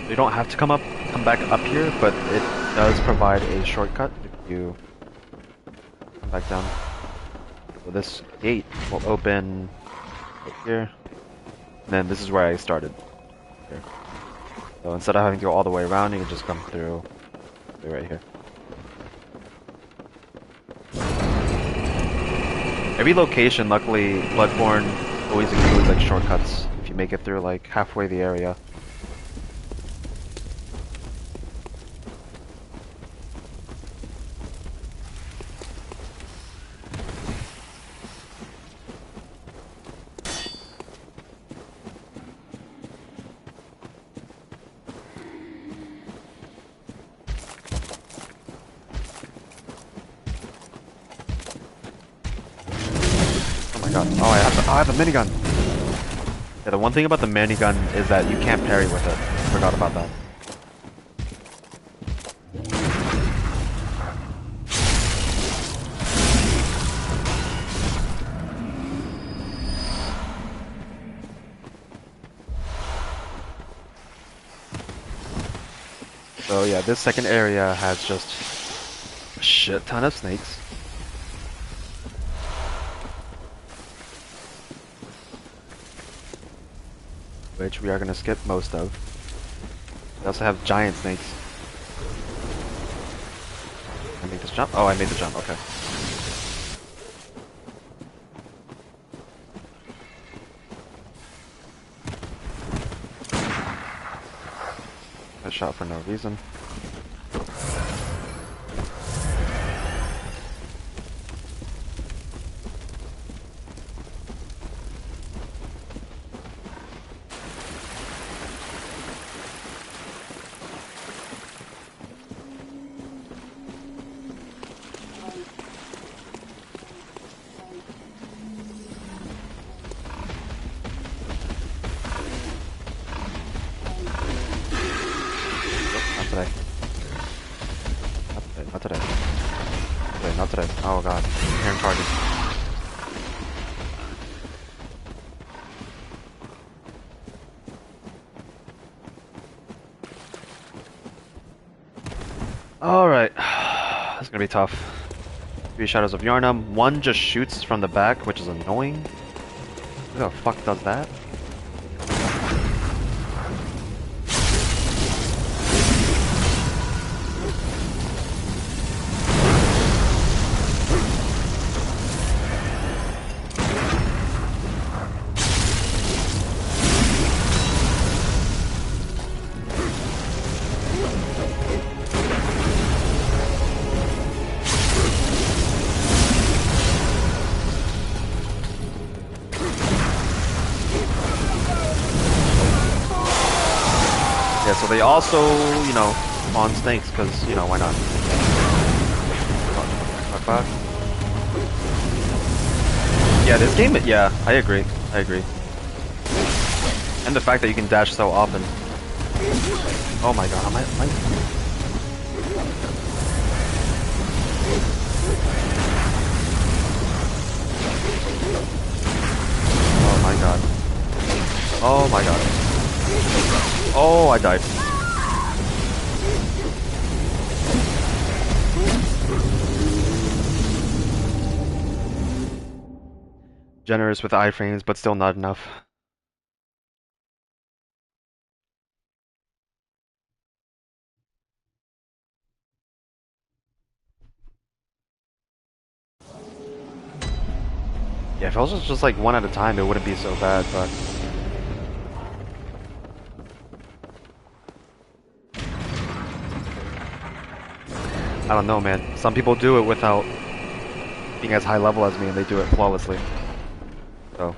You don't have to come back up here, but it does provide a shortcut if you come back down. So this gate will open right here, and then this is where I started. Here. So instead of having to go all the way around, you can just come through right here. Every location, luckily, Bloodborne always includes like shortcuts if you make it through like halfway the area. Oh, I have a minigun. Yeah, the one thing about the minigun is that you can't parry with it. Forgot about that. So yeah, this second area has just a shit ton of snakes. Which we are going to skip most of. We also have giant snakes. I make this jump? Oh, I made the jump, okay. I shot for no reason. Not today. Oh god. Hearing charges. Alright. This is gonna be tough. 3 Shadows of Yharnam. One just shoots from the back, which is annoying. Who the fuck does that? So they also, you know, spawn snakes, because, you know, why not? Fuck. Yeah, this game, yeah, I agree. And the fact that you can dash so often. Oh my god, am I... Oh my god. Oh my god. Oh, I died. Generous with iframes, but still not enough. Yeah, if it was just like one at a time, it wouldn't be so bad, but... I don't know, man. Some people do it without being as high level as me, and they do it flawlessly. So...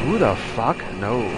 Who the fuck knows?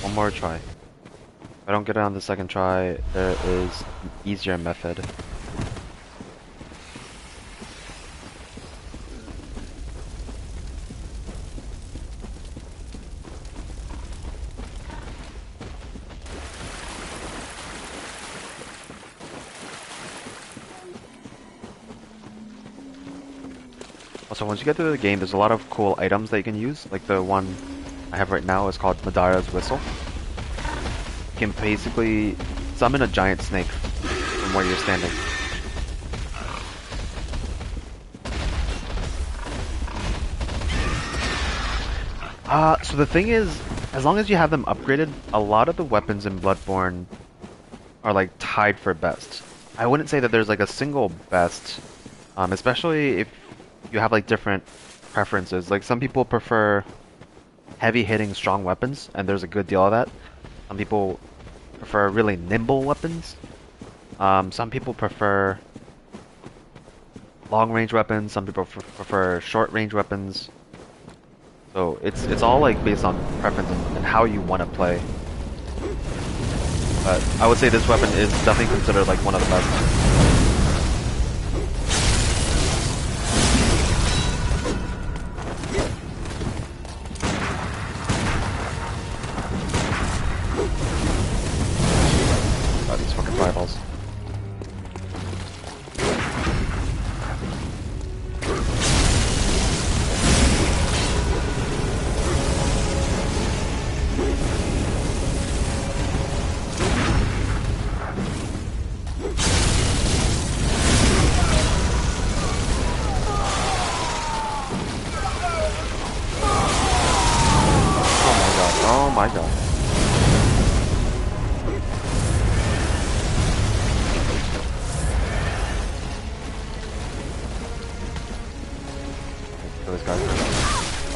One more try. If I don't get it on the second try, there is an easier method. Also, once you get through the game, there's a lot of cool items that you can use. Like the one I have right now is called Madara's Whistle. You can basically summon a giant snake from where you're standing. So the thing is, as long as you have them upgraded, a lot of the weapons in Bloodborne are like tied for best. I wouldn't say that there's like a single best, especially if you have like different preferences. Like some people prefer heavy hitting strong weapons, and there's a good deal of that. Some people prefer really nimble weapons. Some people prefer long range weapons. Some people prefer short range weapons. So it's all like based on preference and how you want to play. But I would say this weapon is definitely considered like one of the best. Rivals. Oh my god. Kill this guy.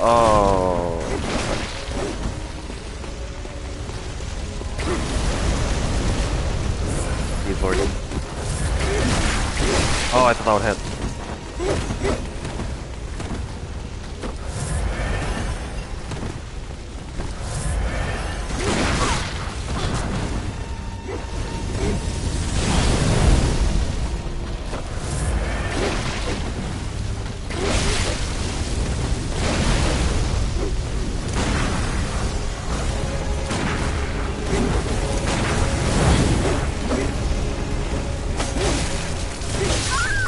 Oh. He's lording. Oh, I thought that would hit.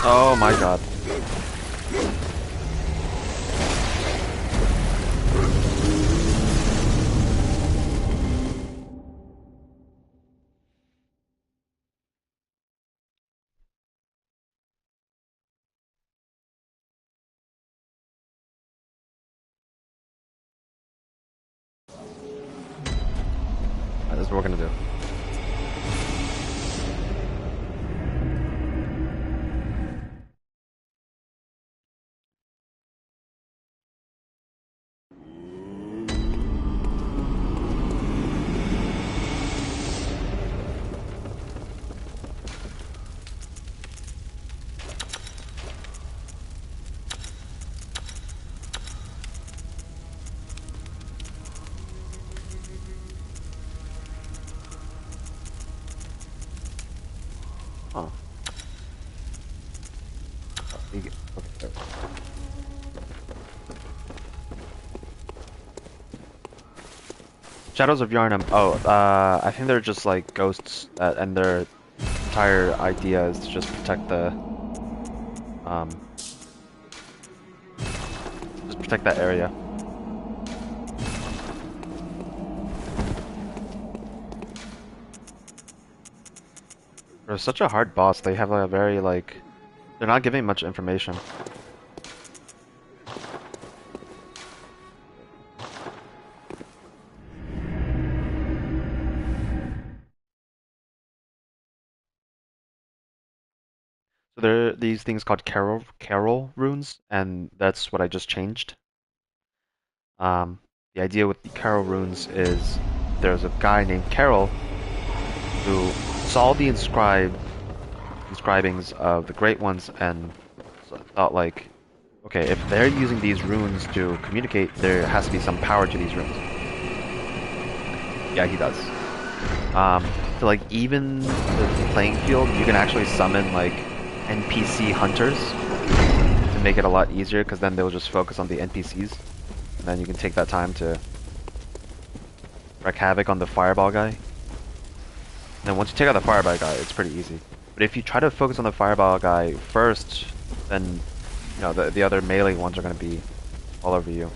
Oh my god. Okay. Shadows of Yharnam. Oh, I think they're just like ghosts, and their entire idea is to just protect um, just protect that area. They're such a hard boss. They have like a very like, they're not giving much information. So there are these things called Carol runes, and that's what I just changed. The idea with the Carol runes is there's a guy named Carol who saw the inscribings of the Great Ones and thought like, okay, if they're using these runes to communicate, there has to be some power to these runes. Yeah, he does. To like even the playing field, you can actually summon like NPC hunters to make it a lot easier, because then they'll just focus on the NPCs, and then you can take that time to wreak havoc on the fireball guy. And then once you take out the fireball guy, it's pretty easy. But if you try to focus on the fireball guy first, then you know the other melee ones are going to be all over you.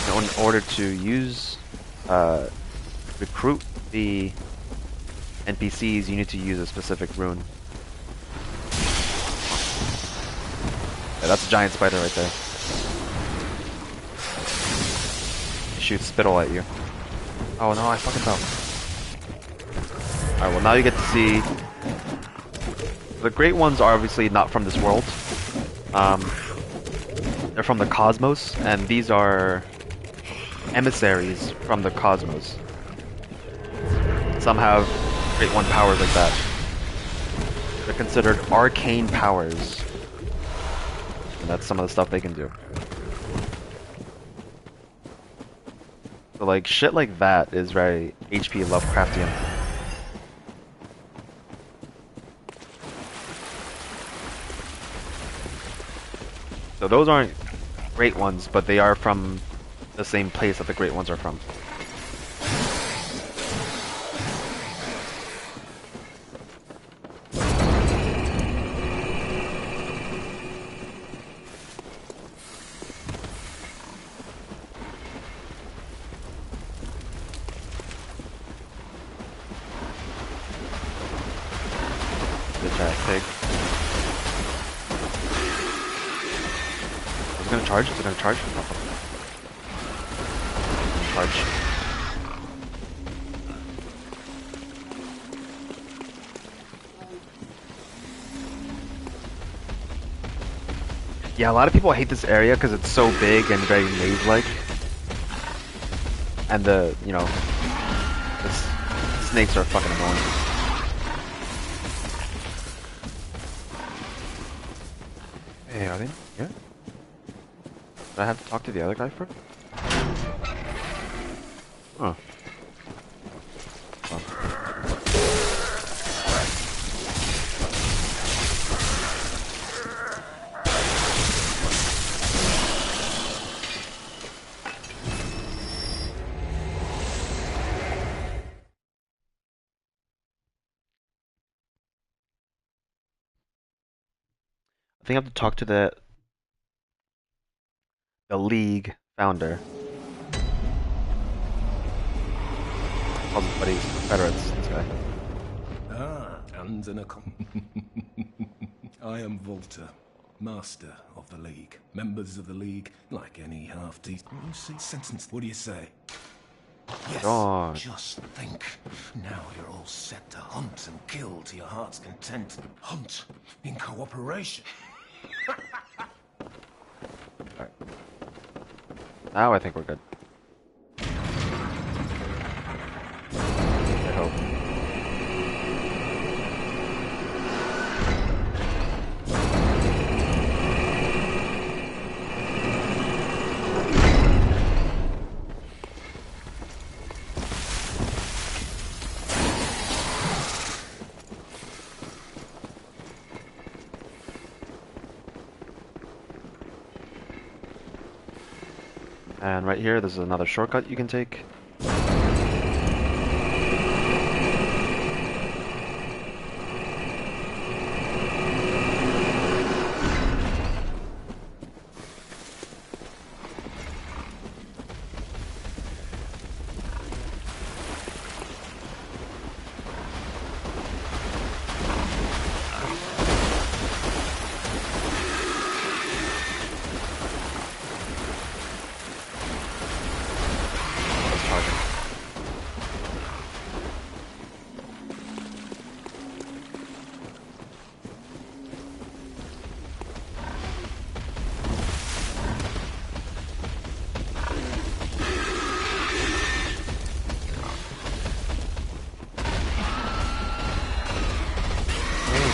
Now, in order to use recruit the NPCs, you need to use a specific rune. Yeah, that's a giant spider right there. It shoots spittle at you. Oh no, I fucking fell. Alright, well now you get to see... The Great Ones are obviously not from this world. They're from the cosmos, and these are emissaries from the cosmos. Some have Great One powers like that. They're considered arcane powers. And that's some of the stuff they can do. So like, shit like that is very HP Lovecraftian. So those aren't Great Ones, but they are from the same place that the Great Ones are from. Pig. Is it gonna charge? Is it gonna charge? Oh. Charge. Yeah, a lot of people hate this area because it's so big and very maze-like. And the, you know, the snakes are fucking annoying. Hey, are they here? Did I have to talk to the other guy first? Huh. I think I have to talk to the League founder. All his buddies, Confederates, this guy. And I am Volta, Master of the League. Members of the League, like any half-decent sentence. What do you say? Yes, God. just think. Now you're all set to hunt and kill to your heart's content. Hunt in cooperation. Alright. Now I think we're good. I hope. And right here, there's another shortcut you can take.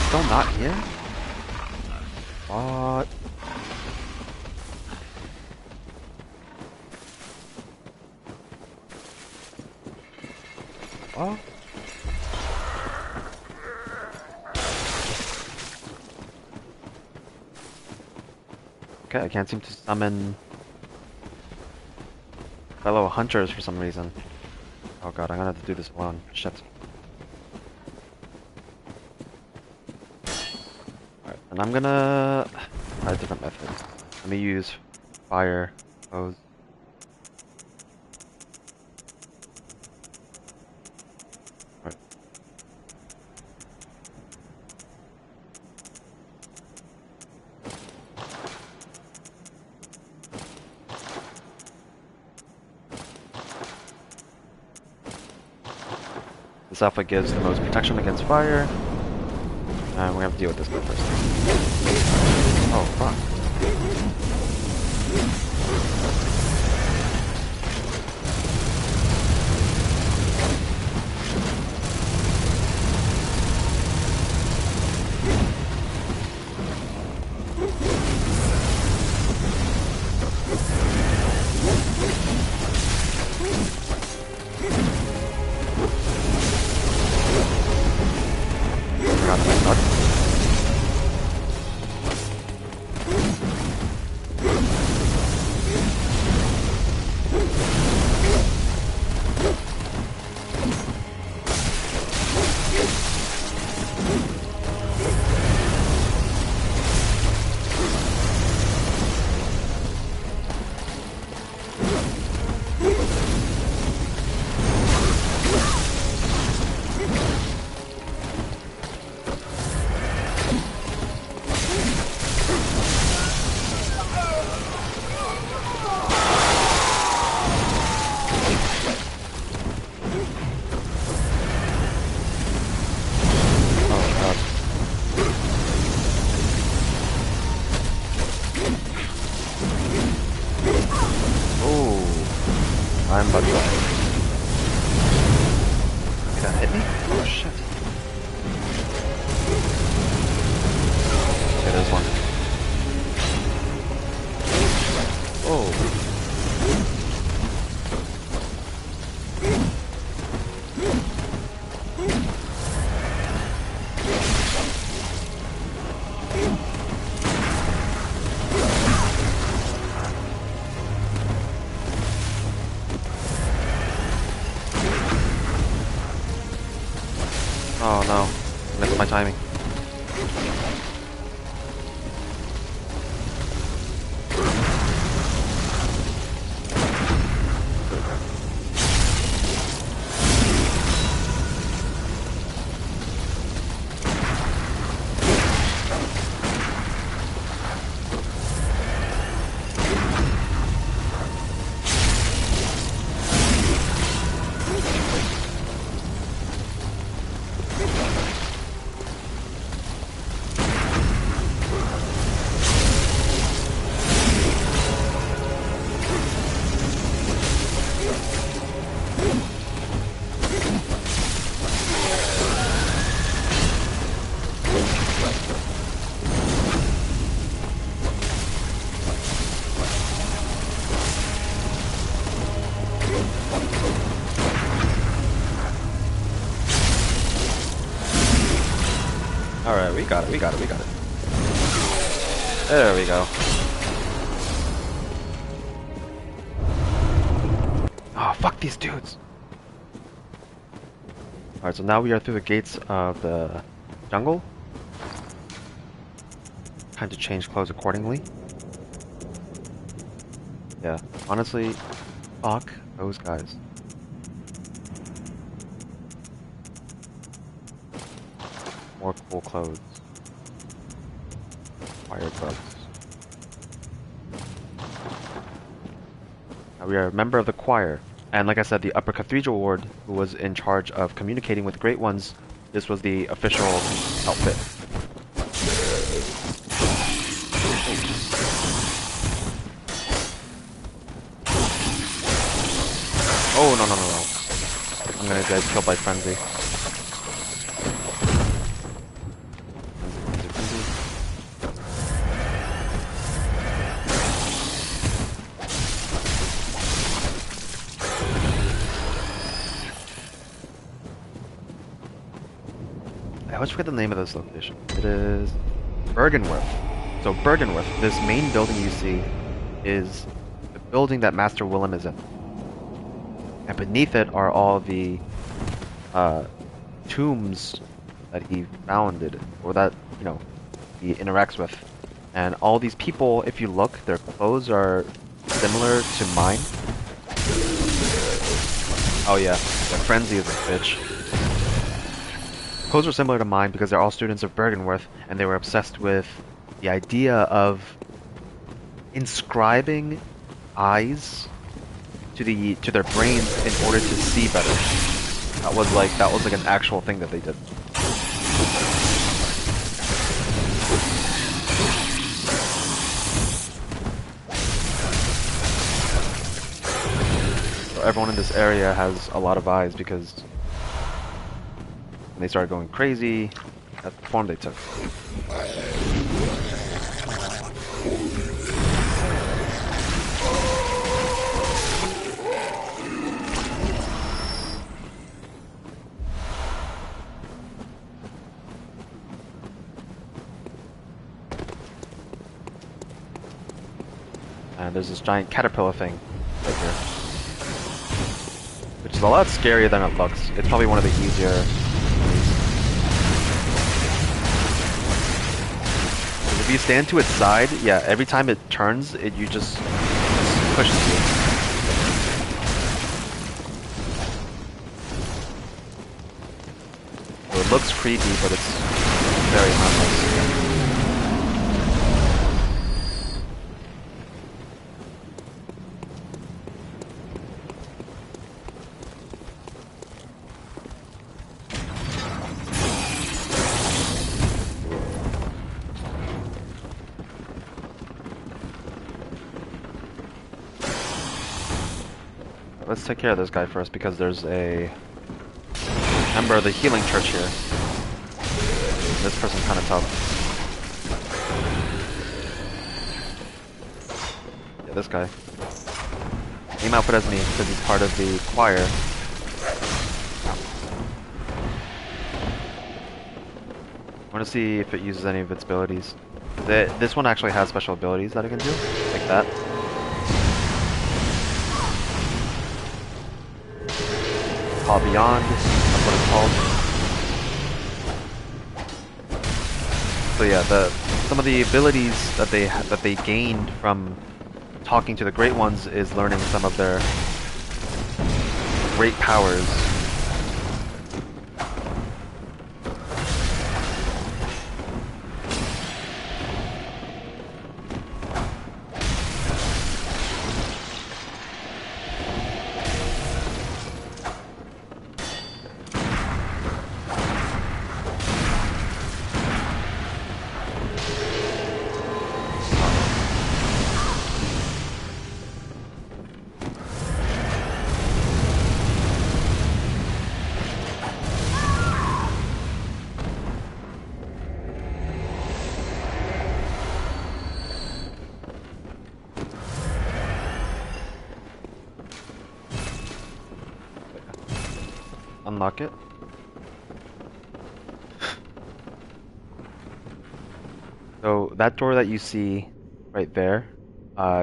Still not here? What? What? Okay, I can't seem to summon fellow hunters for some reason. Oh god, I'm gonna have to do this alone. Shit. And I'm gonna try a different method. Let me use fire hose. Alright. This alpha gives the most protection against fire. And we have to deal with this guy first. Oh, fuck. Forgot my nut. I'm about to die. You gonna hit me? Oh shit. Okay, there's one. Oh. Oh no, missed my timing. Alright, we got it, we got it, we got it. There we go. fuck these dudes! Alright, so now we are through the gates of the jungle. Time to change clothes accordingly. Yeah, honestly, fuck those guys. More cool clothes. Fire bugs. Now we are a member of the choir. And like I said, the Upper Cathedral Ward, who was in charge of communicating with Great Ones, this was the official outfit. Oh, no, no, no, no. I'm gonna get killed by Frenzy. I always forget the name of this location. It is Bergenworth. So Bergenworth, this main building you see, is the building that Master Willem is in. And beneath it are all the tombs that he founded, or that, you know, he interacts with. And all these people, if you look, their clothes are similar to mine. Oh yeah, the Frenzy is a bitch. Clothes are similar to mine because they're all students of Bergenworth, and they were obsessed with the idea of inscribing eyes to their brains in order to see better. That was like an actual thing that they did. So everyone in this area has a lot of eyes because when they started going crazy, that's the form they took. And there's this giant caterpillar thing right here, which is a lot scarier than it looks. It's probably one of the easier. If you stand to its side, yeah, every time it turns, you just pushes you. So it looks creepy, but it's very harmless. Let's take care of this guy first because there's a member of the healing church here. This person's kind of tough. Yeah, this guy. Same outfit as me because he's part of the choir. I want to see if it uses any of its abilities. This one actually has special abilities that it can do, like that. Call Beyond, that's what it's called. So yeah, some of the abilities that they gained from talking to the Great Ones is learning some of their great powers. Unlock it. So that door that you see right there,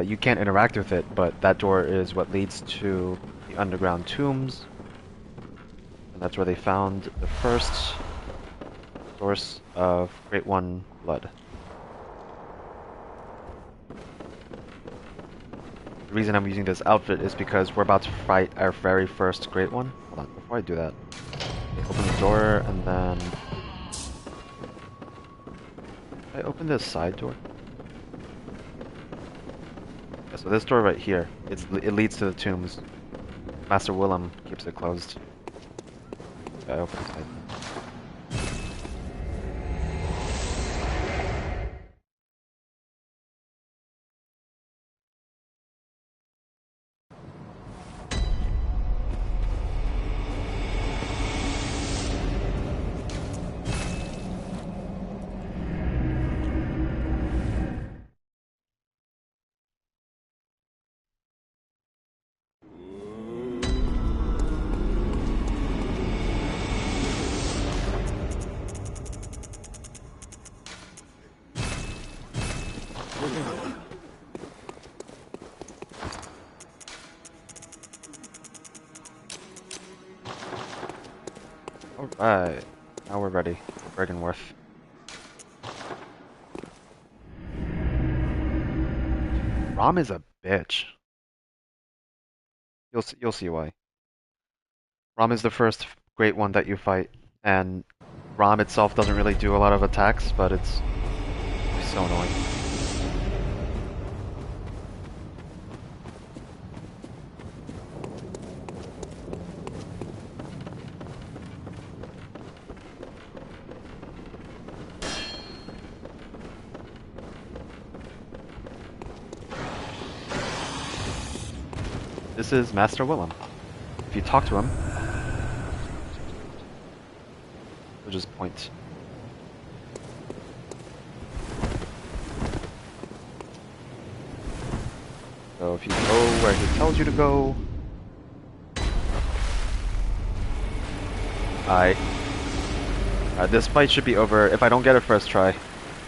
you can't interact with it, but that door is what leads to the underground tombs. And that's where they found the first source of Great One blood. The reason I'm using this outfit is because we're about to fight our very first Great One. Hold on, before I do that, open the door and then... I open this side door? Yeah, so this door right here, it leads to the tombs. Master Willem keeps it closed. I open the side. Alright, now we're ready for Bergenworth. Rom is a bitch. You'll see why. Rom is the first Great One that you fight, and Rom itself doesn't really do a lot of attacks, but it's so annoying. This is Master Willem. If you talk to him, he'll just point. So if you go where he tells you to go... Alright. This fight should be over. If I don't get it first try,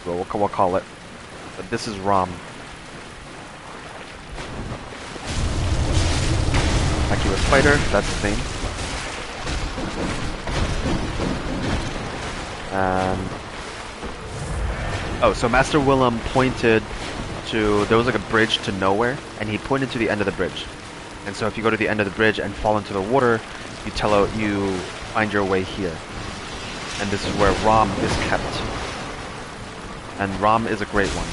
we'll call it. But this is Rom. Accurate Fighter, that's his name. And... oh, so Master Willem pointed to... there was like a bridge to nowhere, and he pointed to the end of the bridge. And so if you go to the end of the bridge and fall into the water, you find your way here. And this is where Rom is kept. And Rom is a great one.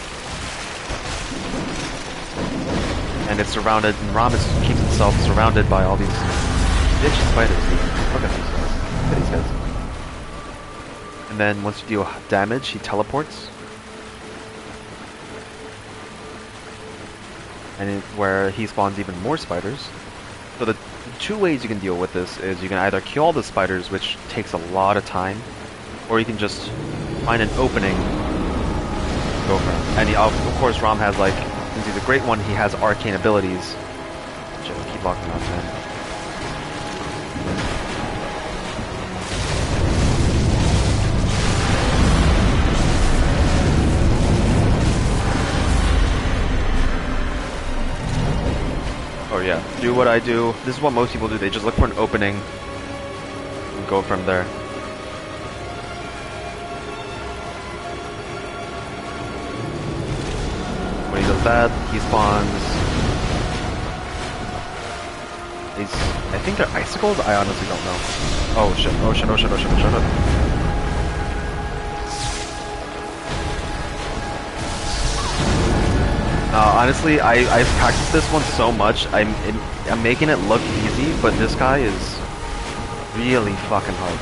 And it's surrounded, and Rom keeps himself surrounded by all these bitch spiders. Look at these guys. Look at these guys. And then once you deal damage, he teleports. And where he spawns even more spiders. So the two ways you can deal with this is you can either kill all the spiders, which takes a lot of time, or you can just find an opening and go for it. And of course Rom has like, since he's a great one, he has arcane abilities. Shit, keep locking on, man. Oh yeah, do what I do. This is what most people do. They just look for an opening and go from there. When he does that, he spawns... I think they're icicles? I honestly don't know. Oh shit, oh shit, oh shit, oh shit, oh shit, oh shit. Honestly, I've practiced this one so much, I'm making it look easy, but this guy is really fucking hard.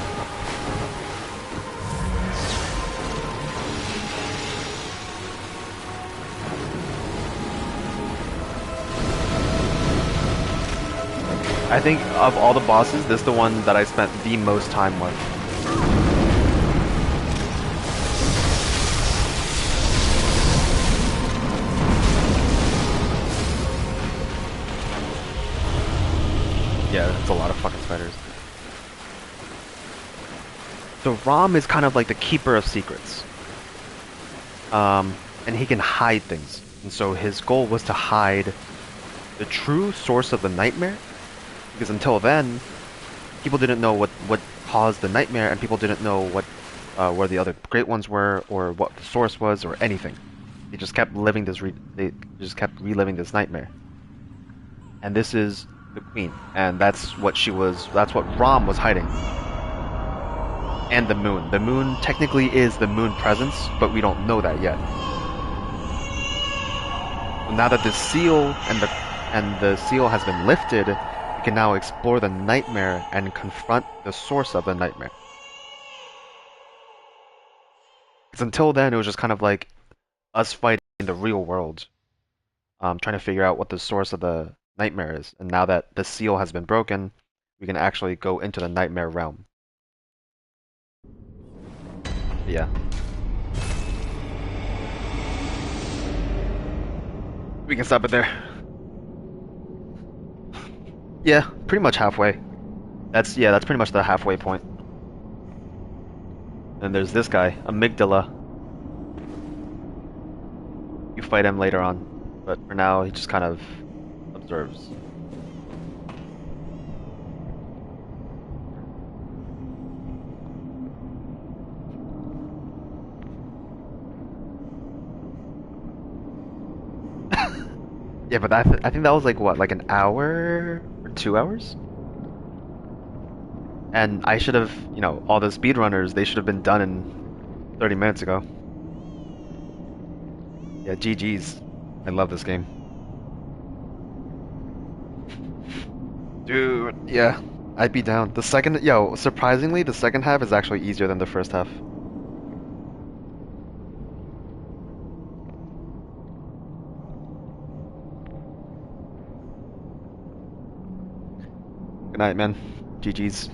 I think of all the bosses, this is the one that I spent the most time with. Yeah, that's a lot of fucking spiders. So Rom is kind of like the keeper of secrets. And he can hide things. And so his goal was to hide the true source of the nightmare. Because until then, people didn't know what caused the nightmare, and people didn't know where the other great ones were, or what the source was, or anything. They just kept living this. They just kept reliving this nightmare. And this is the queen, and that's what she was. That's what Rom was hiding. And the moon. The moon technically is the moon presence, but we don't know that yet. So now that the seal and the seal has been lifted, we can now explore the nightmare and confront the source of the nightmare. Because until then, it was just kind of like us fighting in the real world, trying to figure out what the source of the nightmare is. And now that the seal has been broken, we can actually go into the nightmare realm. Yeah. We can stop it there. Yeah, pretty much halfway. That's pretty much the halfway point. And there's this guy, Amygdala. You fight him later on, but for now he just kind of observes. Yeah, but I think that was like what, like an hour or 2 hours? And I should have, you know, all the speedrunners, they should have been done in 30 minutes ago. Yeah, GG's. I love this game. Dude, yeah, I'd be down. The second, surprisingly, the second half is actually easier than the first half. Good night, man. GG's.